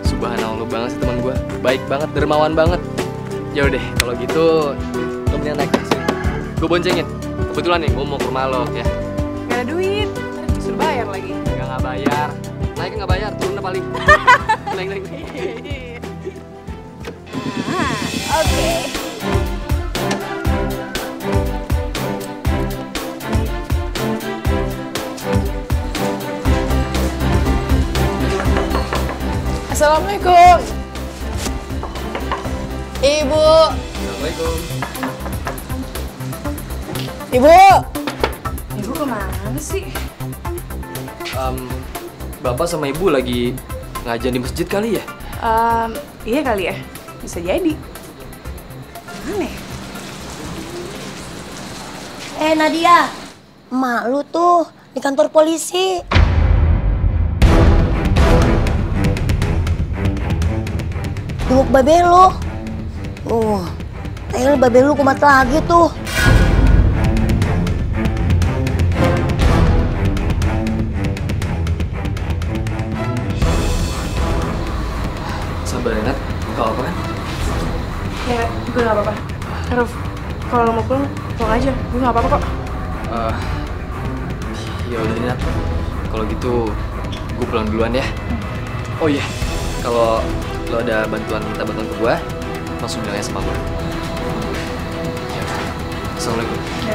subhanallah banget sih teman gue. Baik banget, dermawan banget. Ya udah, kalau gitu lo mendingan naik taksi. Gue boncengin. Kebetulan nih, gue mau ke rumah lo ya. Gak ada duit, disuruh bayar lagi. Nggak bayar. Naik nggak bayar, turun paling. Naik. Oke. Assalamualaikum. Ibu. Assalamualaikum. Ibu. Ibu kemana sih? Bapak sama ibu lagi ngajian di masjid kali ya? Iya kali ya. Bisa jadi. Mana ya? Nadia, emak lu tuh di kantor polisi. Jenguk babe lu. Kayaknya babe lu kumat lagi tuh. Sabar ya, Nat. Gak apa-apa kan? Ya, gue gak apa-apa. Ruf, kalau lo mau pulang aja. Gue gak apa-apa kok. Ya udah Nat. Kalau gitu, gue pulang duluan ya. Oh iya, kalau lo ada minta bantuan ke gue, langsung bilang sama gue. Ya. Assalamualaikum. Ya.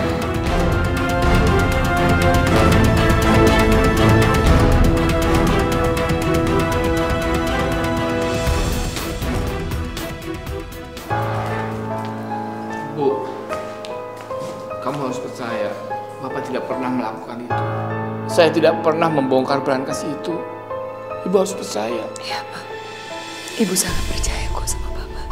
Bu, kamu harus percaya, Bapak tidak pernah melakukan itu. Saya tidak pernah membongkar berangkas itu. Ibu harus percaya. Iya, Pak. Ibu sangat percaya kok sama Bapak.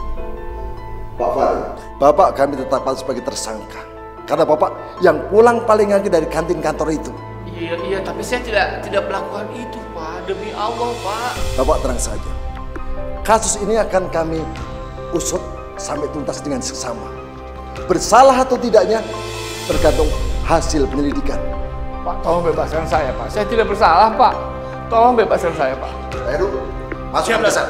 Pak Farid, Bapak kami tetapkan sebagai tersangka. Karena Bapak yang pulang paling akhir dari kantin kantor itu. Iya, tapi saya tidak melakukan itu, Pak. Demi Allah, Pak. Bapak tenang saja. Kasus ini akan kami usut sampai tuntas dengan seksama. Bersalah atau tidaknya tergantung hasil penyelidikan. Pak, tolong bebaskan saya, Pak. Saya tidak bersalah, Pak. Tolong bebaskan saya, Pak. Heru, masuk ke desa.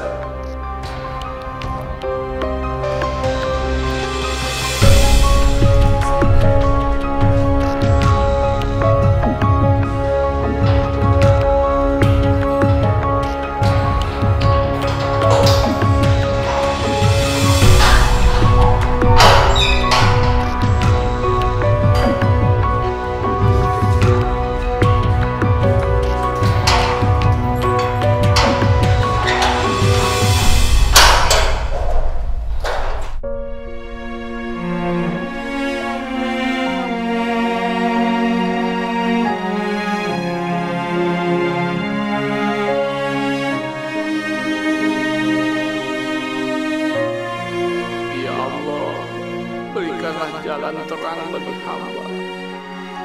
jalan terang bagi hamba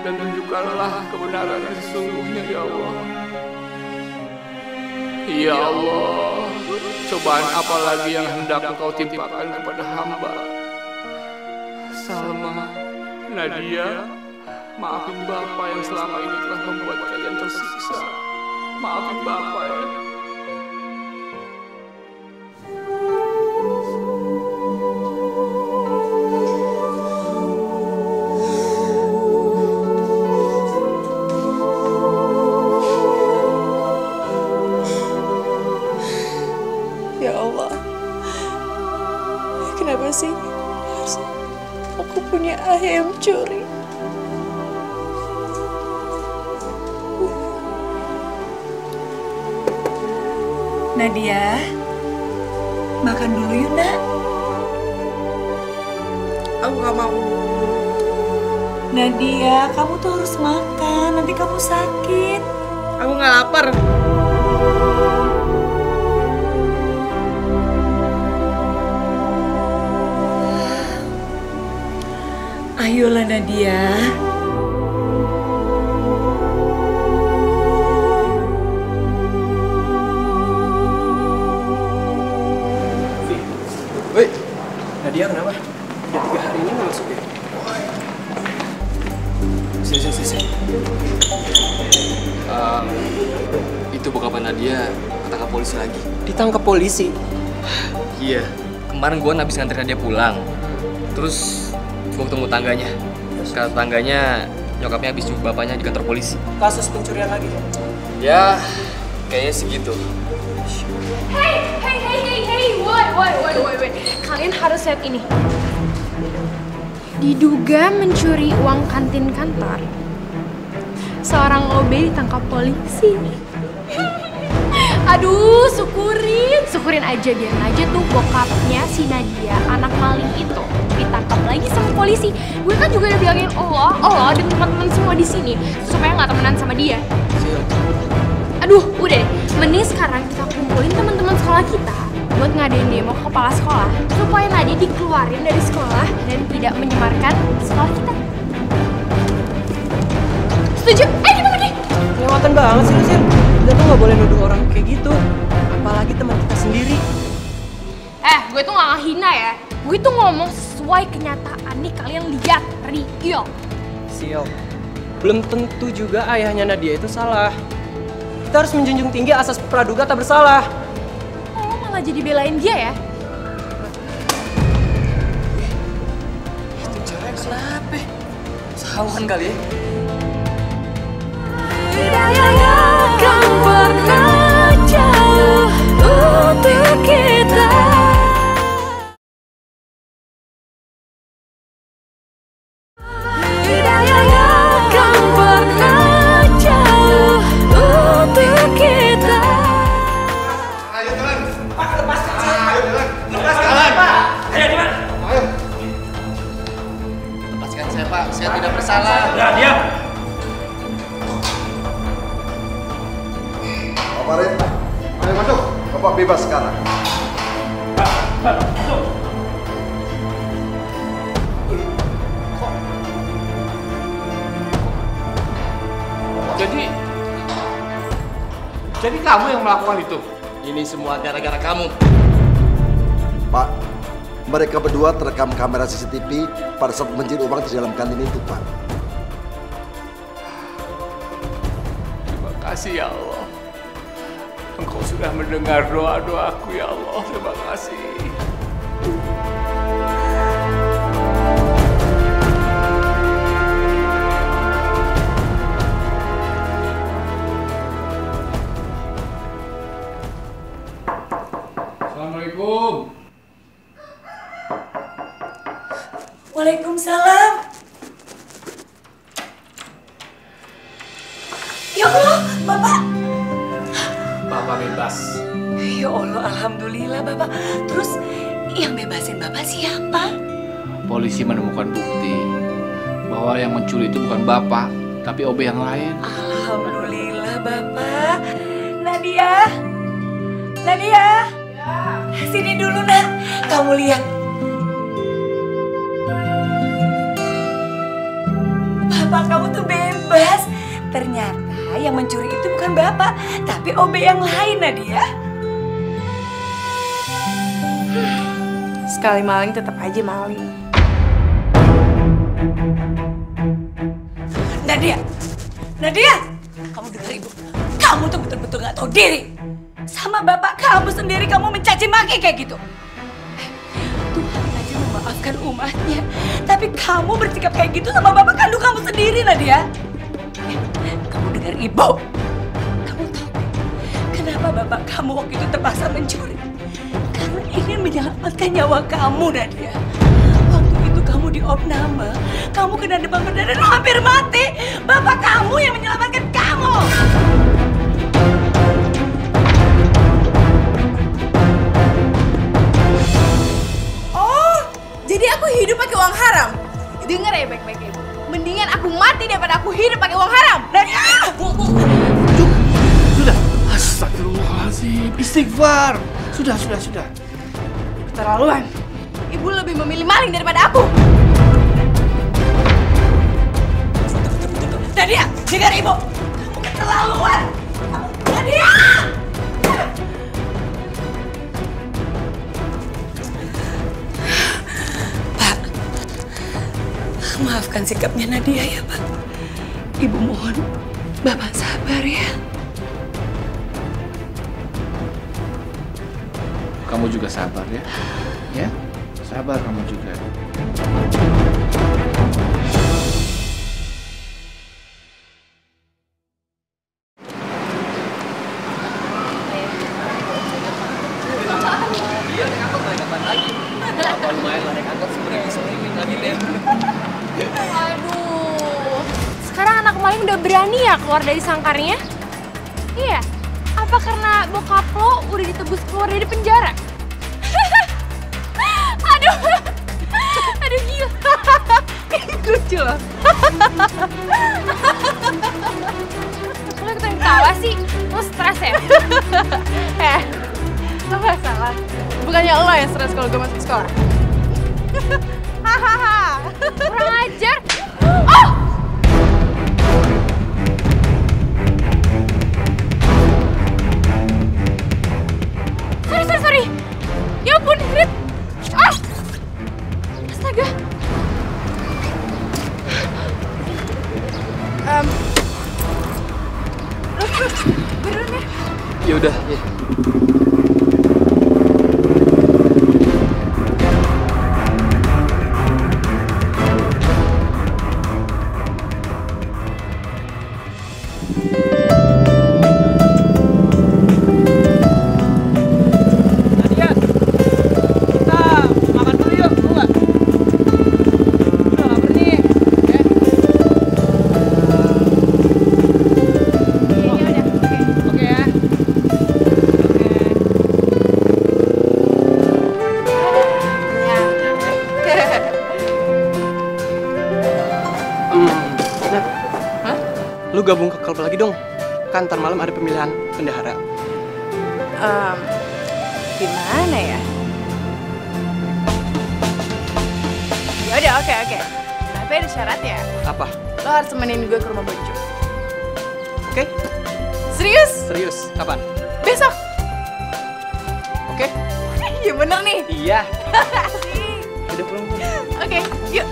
dan tunjukkanlah kebenaran yang sesungguhnya ya Allah. Ya Allah, cobaan apa lagi yang hendak Engkau timpakan kepada hamba? Salma, Nadia, maafin Bapak yang selama ini telah membuat kalian tersiksa. Maafin Bapak ya. Kenapa sih aku punya ayah yang curi? Nadia, makan dulu yuk nak. Aku gak mau. Nadia, kamu tuh harus makan, nanti kamu sakit. Aku gak lapar. Ayolah Nadia. Woi, Nadia kenapa? Udah 3 hari ini nggak masuk ya? Sini. Itu bokapnya Nadia ketangkap polisi lagi. Ditangkap polisi? Iya, kemarin gua habis nganterin Nadia pulang. Terus gua ketemu tangganya. Kata tangganya nyokapnya habis jumpa bapaknya di kantor polisi. Kasus pencurian lagi? Ya, kayaknya segitu. Hey, woi. Kalian harus lihat ini. Diduga mencuri uang kantin kantor, seorang OB ditangkap polisi. Aduh, syukurin aja, biarin aja tuh bokapnya si Nadia, anak maling itu ditangkap lagi sama polisi. Gue kan juga udah bilangin Allah dan teman-teman semua di sini supaya nggak temenan sama dia. Aduh, udah deh. Mending sekarang kita kumpulin teman-teman sekolah kita buat ngadain demo ke kepala sekolah supaya Nadia dikeluarin dari sekolah dan tidak menyemarkan sekolah kita. Setuju? Gimana nih? Kelewatan banget sih lu, Sil. Kita tuh nggak boleh nuduh orang kayak gitu. Apalagi teman kita sendiri. Gue tuh nggak ngehina ya. Gue tuh ngomong sesuai kenyataan nih, kalian lihat, real. Sil, belum tentu juga ayahnya Nadia itu salah. Kita harus menjunjung tinggi asas praduga tak bersalah. Oh, malah jadi belain dia ya? Itu cewek kenapa? Sahuan kali ya? Kan pernah jauh untuk kita. Kan pernah jauh untuk kita. Ayo teman. Pak, lepaskan saya. Ayo teman. Lepaskan saya, Pak. Ayo teman. Ayo. Lepaskan saya, Pak. Saya tidak bersalah. Udah, diam. Pak Farid, ayo masuk. Bapak bebas sekarang. Masuk. Jadi kamu yang melakukan itu? Ini semua gara-gara kamu. Pak, mereka berdua terekam kamera CCTV pada saat mencuri uang di dalam kantin itu, Pak. Terima kasih ya Allah. Engkau sudah mendengar doa-doaku ya Allah. Terima kasih. Assalamualaikum. Waalaikumsalam. Ya Allah, Bapak. Bapak bebas. Ya Allah, alhamdulillah Bapak. Terus yang bebasin Bapak siapa? Polisi menemukan bukti bahwa yang mencuri itu bukan Bapak, tapi OB yang lain. Alhamdulillah Bapak. Nadia. Nadia. Sini dulu nak. Kamu lihat. Bapak kamu tuh bebas. Ternyata yang mencuri itu bukan Bapak, tapi OB yang lain, Nadia. Sekali maling tetap aja maling. Nadia, Nadia, kamu dengar ibu. Kamu tuh betul-betul gak tahu diri. Sama bapak kamu sendiri kamu mencaci maki kayak gitu. Tuhan aja memaafkan umatnya, tapi kamu bersikap kayak gitu sama bapak kandung kamu sendiri, Nadia. Kamu dengar ibu. Kamu tahu kenapa bapak kamu waktu itu terpaksa mencuri? Karena ingin ingin menyelamatkan nyawa kamu, Nadia. Waktu itu kamu di opname, kamu kena demam berdarah dan hampir mati. Bapak kamu yang menyelamatkan kamu. Oh, jadi aku hidup pakai uang haram. Dengar ya baik-baik Ibu. Mendingan aku mati daripada aku hidup pakai uang haram. Sudah. Astagfirullahaladzim. Istighfar. Sudah. Keterlaluan. Ibu lebih memilih maling daripada aku. Nadia, dengar Ibu. Kamu keterlaluan. Nadia! Pak, maafkan sikapnya Nadia ya, Pak. Ibu mohon, Bapak sabar ya. Kamu juga sabar ya. Ya, sabar kamu juga. Aduh, sekarang anak maling udah berani ya keluar dari sangkarnya? Iya, apa karena bokap lo udah ditebus keluar dari penjara? Aduh gila. Lucu loh. Lo ketawa sih, lo stres ya? Lo gak salah. Bukannya lo yang stres kalau gue masuk sekolah. Hahaha. Kurang ajar. Oh! Sorry. Ya ampun, Rit. Ah! Astaga. Beneran ya? Ya udah, ya. Lu gabung ke klub lagi dong. Kan ntar malam ada pemilihan bendahara. Gimana ya? Yaudah, oke. Tapi ada syaratnya. Apa? Lo harus temenin gue ke rumah Bonjo. Oke? Serius? Serius. Kapan? Besok. Oke? Iya bener nih. Iya. Udah pulang. Oke, yuk.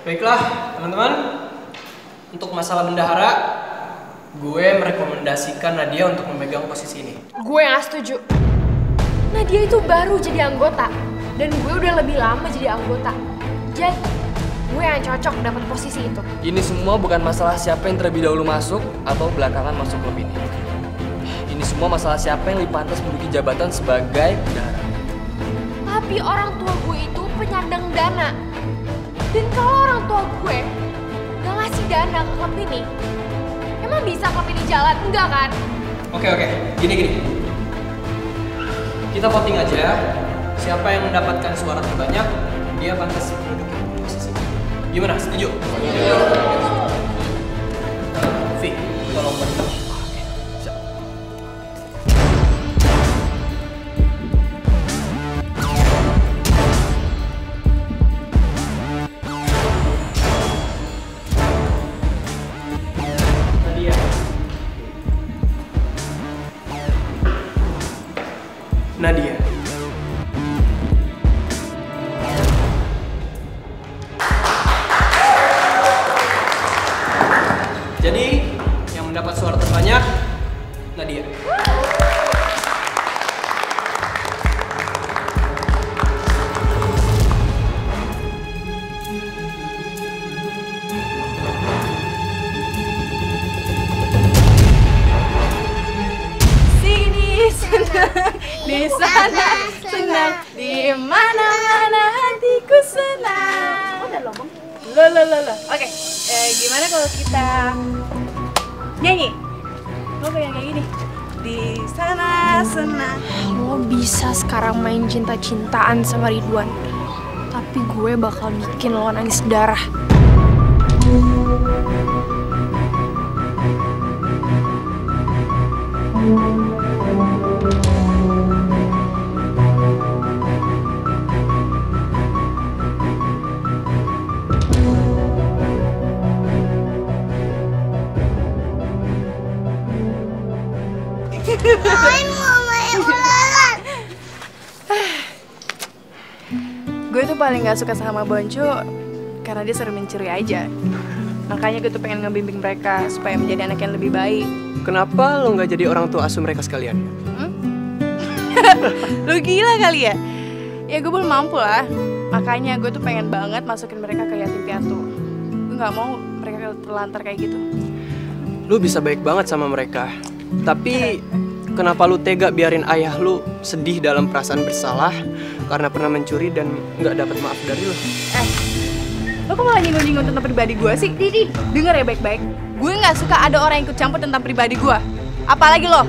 Baiklah, teman-teman. Untuk masalah bendahara, gue merekomendasikan Nadia untuk memegang posisi ini. Gue nggak setuju. Nadia itu baru jadi anggota. Dan gue udah lebih lama jadi anggota. Jadi, gue yang cocok dapat posisi itu. Ini semua bukan masalah siapa yang terlebih dahulu masuk atau belakangan masuk klub ini. Ini semua masalah siapa yang lebih pantas menduduki jabatan sebagai bendahara. Tapi orang tua gue itu penyandang dana. Dan kalau orang tua gue gak ngasih dana ke klub ini, emang bisa klub ini jalan? Enggak kan? Oke. Gini. Kita voting aja. Siapa yang mendapatkan suara terbanyak, dia pantas menduduki posisi. Gimana? Setuju? Setuju. Vi, tolong bantu. Nadia. sana senang, di mana-mana hatiku senang. Udah loh, Bang. Lo. Oke, gimana kalau kita nyanyi? Lo kayak gini. Di sana senang. Lo bisa sekarang main cinta-cintaan sama Ridwan, tapi gue bakal bikin lo nangis darah. Gue tuh paling gak suka sama Boncu karena dia sering mencuri aja. Makanya gue tuh pengen ngebimbing mereka supaya menjadi anak yang lebih baik. Kenapa lo nggak jadi orang tua asuh mereka sekalian? Lo gila kali ya? Ya gue belum mampu lah. Makanya gue tuh pengen banget masukin mereka ke yatim piatu. Gue gak mau mereka terlantar kayak gitu. Lu bisa baik banget sama mereka. Tapi kenapa lu tega biarin ayah lu sedih dalam perasaan bersalah karena pernah mencuri dan nggak dapat maaf dari lu? Lo kok malah nyinggung-nyinggung tentang pribadi gue sih? Didi, denger ya baik-baik. Gue nggak suka ada orang yang ikut campur tentang pribadi gue. Apalagi lo.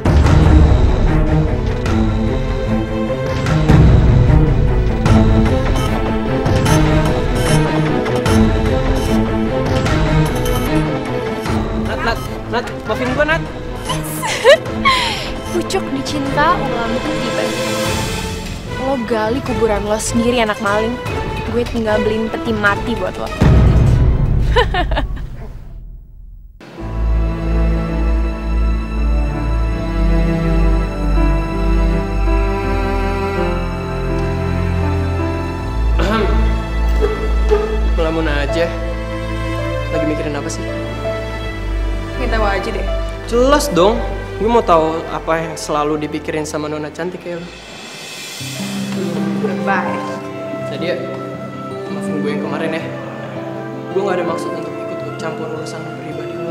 Nat, maafin gue, Nat. Pucuk dicinta, ulamku tiba. Lo gali kuburan lo sendiri, anak maling. Gue tinggal beliin peti mati buat lo. Melamun aja. Lagi mikirin apa sih? Kita tahu aja deh. Jelas dong. Gue mau tahu apa yang selalu dipikirin sama nona cantik kayak lo. Goodbye. Jadi ya, maafin gue yang kemarin ya. Gue gak ada maksud untuk ikut campur urusan pribadi lo.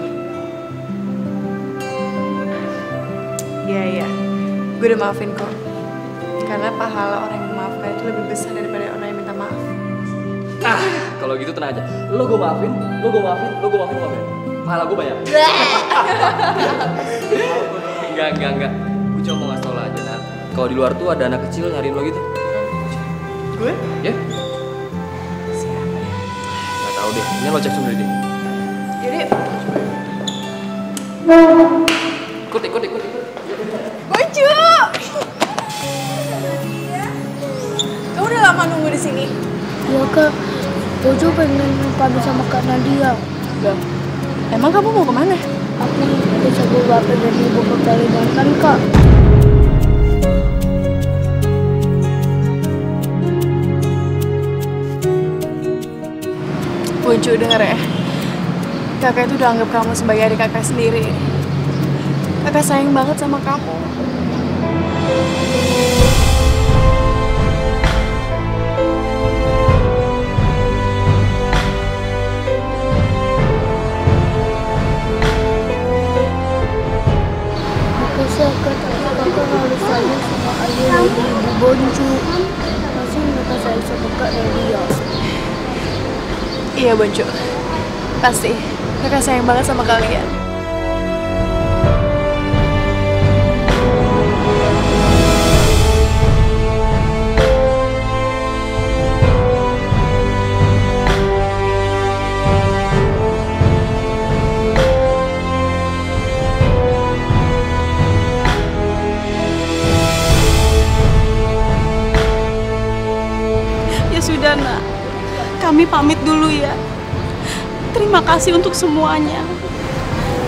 Iya. Gue udah maafin kok. Karena pahala orang yang memaafkan itu lebih besar daripada orang yang minta maaf. Kalau gitu tenang aja. Lo gue maafin. Pahala gue banyak. Enggak. Gue cuma mau ngasih tau lo aja, Nat. Kalau di luar tuh ada anak kecil nyariin lo gitu. Gue? Ya? Siapa ya? Gak tau deh. Ini lo cek sendiri deh. Yaudah. Ikut. Boncu! Kamu udah lama nunggu di sini? Iya kak, Bojo pengen pamit sama Kak Nadia. Loh, emang kamu mau kemana? Aku bisa bawa bapak dan ibu ke Kalimantan kak. Boncu, denger ya. Kakak itu udah anggap kamu sebagai adik kakak sendiri. Kakak sayang banget sama kamu. Kakak harus sayang sama ayah dan ibu Boncu. Masih mereka sayang sama Kak Nadia. Iya Boncu, pasti. Kakak sayang banget sama kalian. Sudah nak, kami pamit dulu ya. Terima kasih untuk semuanya.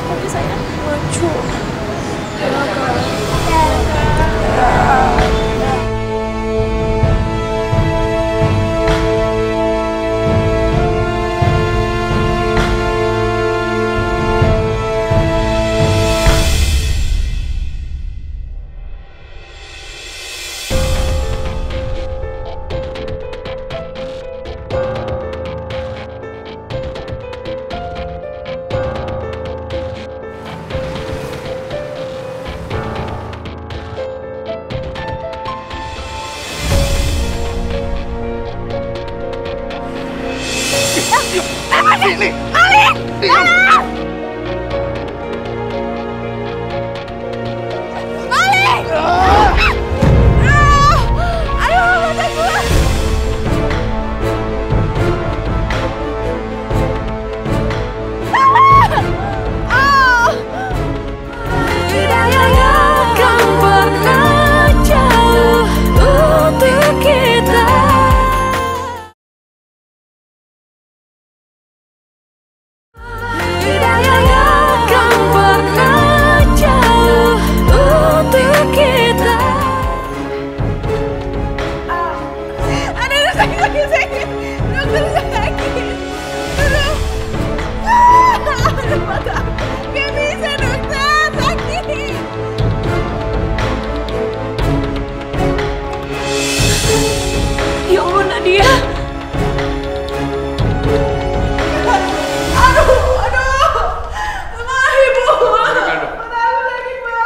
Kami sayang Boncu. Sini. Malik! Diam. Malik! Ayo, mata gua! Hidayah yang akan pernah jauh untuk kita. Hidayah yang akan pernah jauh untuk kita. Aduh, sakit. Dokter sakit. Aduh. Aduh, mata. Gak bisa, dokter. Sakit. Ya Allah, Nadia.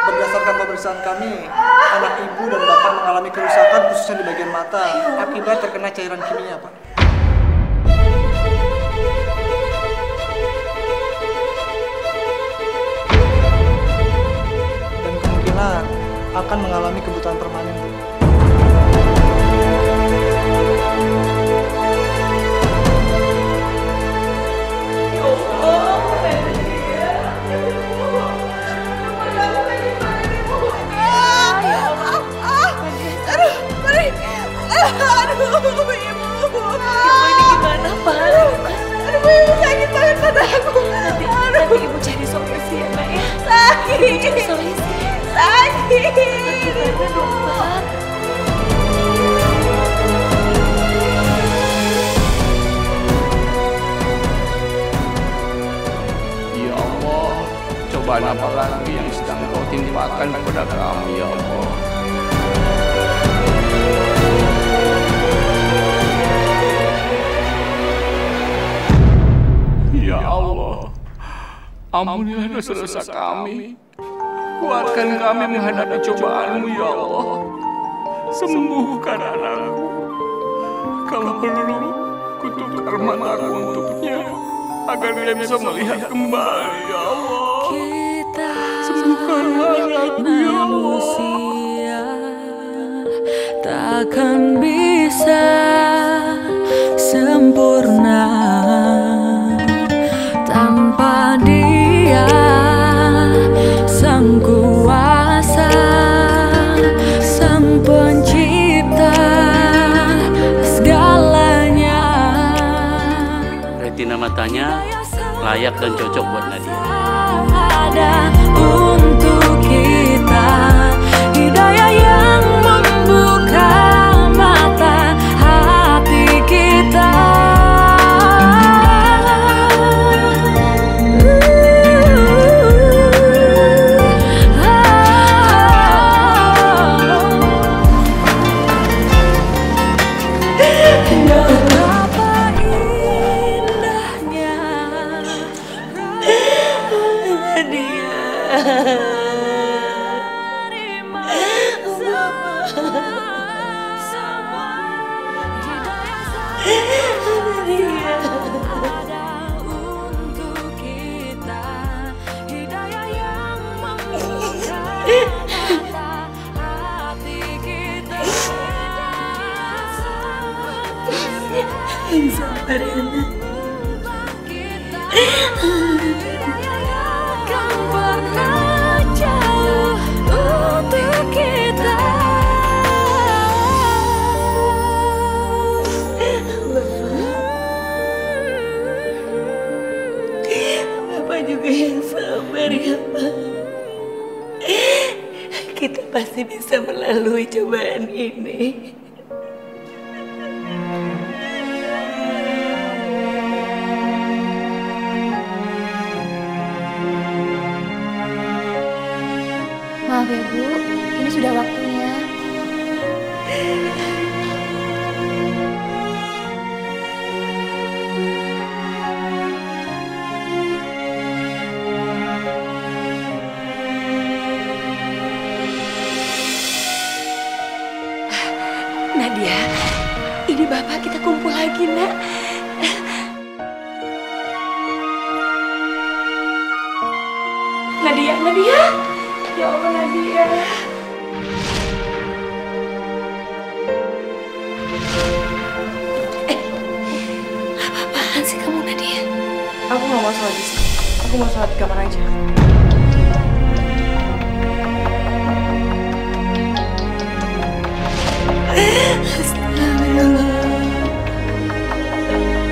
Berdasarkan pemeriksaan kami, anak ibu dan bapak mengalami kerusakan khususnya di bagian mata akibat terkena cairan kimia, Pak. Dan kemungkinan akan mengalami kebutaan permanen, Bu. Aduh, ibu. Ini gimana, Pak? Aduh, ibu sakit banget mata aku. Nanti ibu cari solusi ya, Mbak ya. Sakit. Ibu cari solusi. Sakit. Gimana dong, Pak? Ya Allah, cobaan apa lagi yang sedang kau timpakan kepada kami, ya Allah. Ya Allah, ampunilah dosa-dosa kami. Kuatkan kami menghadapi cobaan-Mu, ya Allah. Sembuhkan anakku. Kalau perlu, kutukar mataku untuknya, agar dia bisa melihat kembali, ya Allah. Sembuhkan anakku, ya Allah. Takkan bisa sempurna tanpa Dia, Sang Kuasa, Sang Pencipta segalanya. Retina matanya layak dan cocok buat Nadia. Ada untuk kita, hidayah yang membuka mata hati kita. Sabar ya, Nak. Bapak juga yang sabar ya, Pak. Kita pasti bisa melalui cobaan ini. Maaf ya Bu, ini sudah waktunya. Nadia, ini Bapak kita kumpul lagi, Nak. Nadia, Nadia. Ya Allah, Nadia. Apaan sih kamu, Nadia? Aku nggak mau sholat di sini. Aku mau sholat di kamar aja.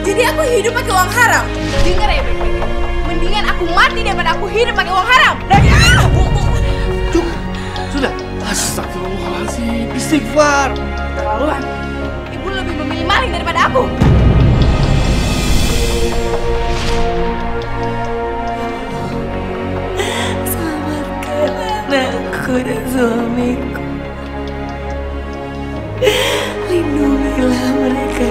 Jadi aku hidup pakai uang haram. Dengar ya baik-baik. Mendingan aku mati daripada aku hidup pakai uang haram. Sudah. Astagfirullahaladzim. Istighfar. Terlaluan. Ibu lebih memilih maling daripada aku. Selamatkan anakku dan suamiku. Lindungilah mereka.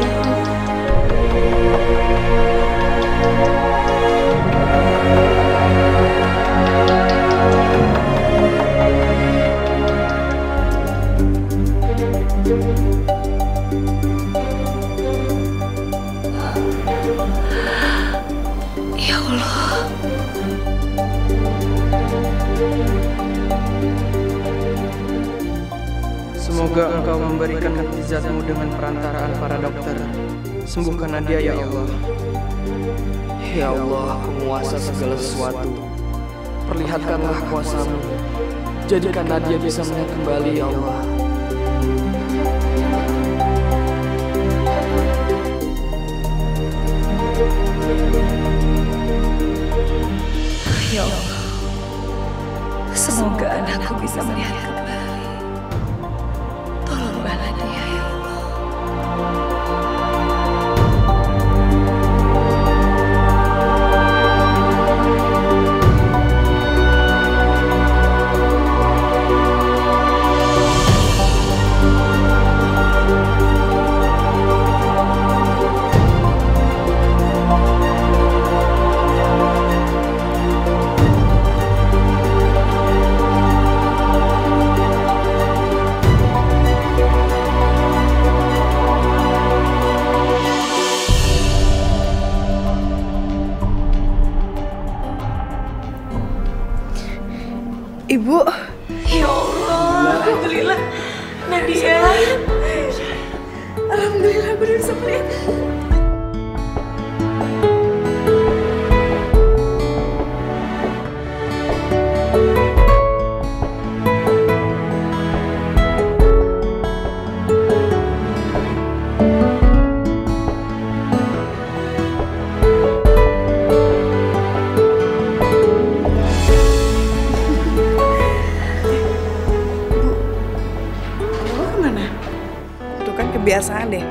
Ya Allah. Semoga Engkau memberikan mukjizat-Mu dengan perantaraan para dokter. Sembuhkan Nadia ya Allah. Ya Allah, penguasa segala sesuatu, perlihatkanlah kuasa-Mu. Jadikan Nadia bisa melihat kembali ya Allah. Ya Allah, semoga anakku bisa melihat kembali. Tolonglah Nadia ya Allah. Ibu. Ya Allah, alhamdulillah. Nadia. Alhamdulillah aku udah bisa melihat. Kebiasaan deh,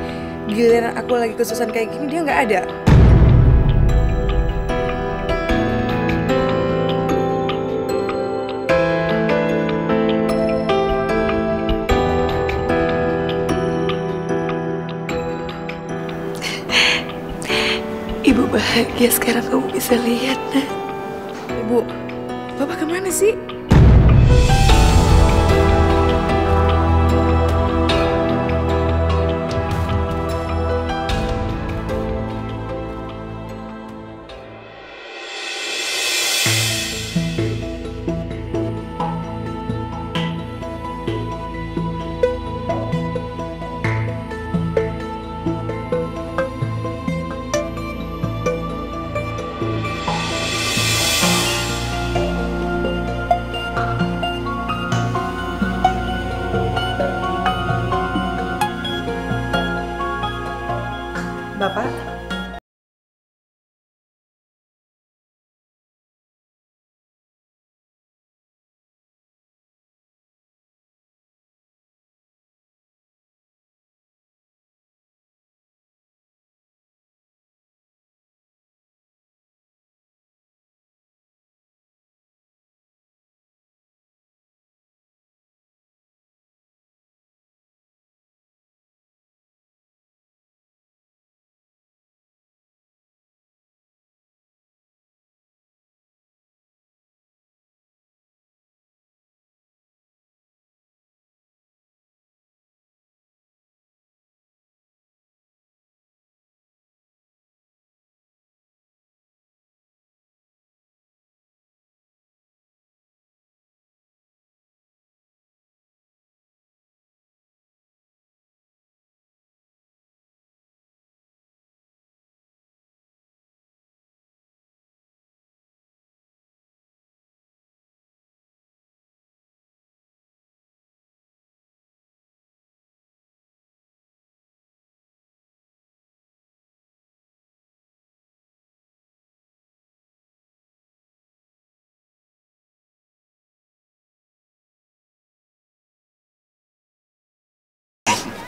giliran aku lagi kesusahan kayak gini dia nggak ada. Ibu bahagia sekarang kamu bisa lihat, Nak. Ibu, Bapak kemana sih?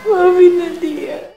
Maafin Nadia.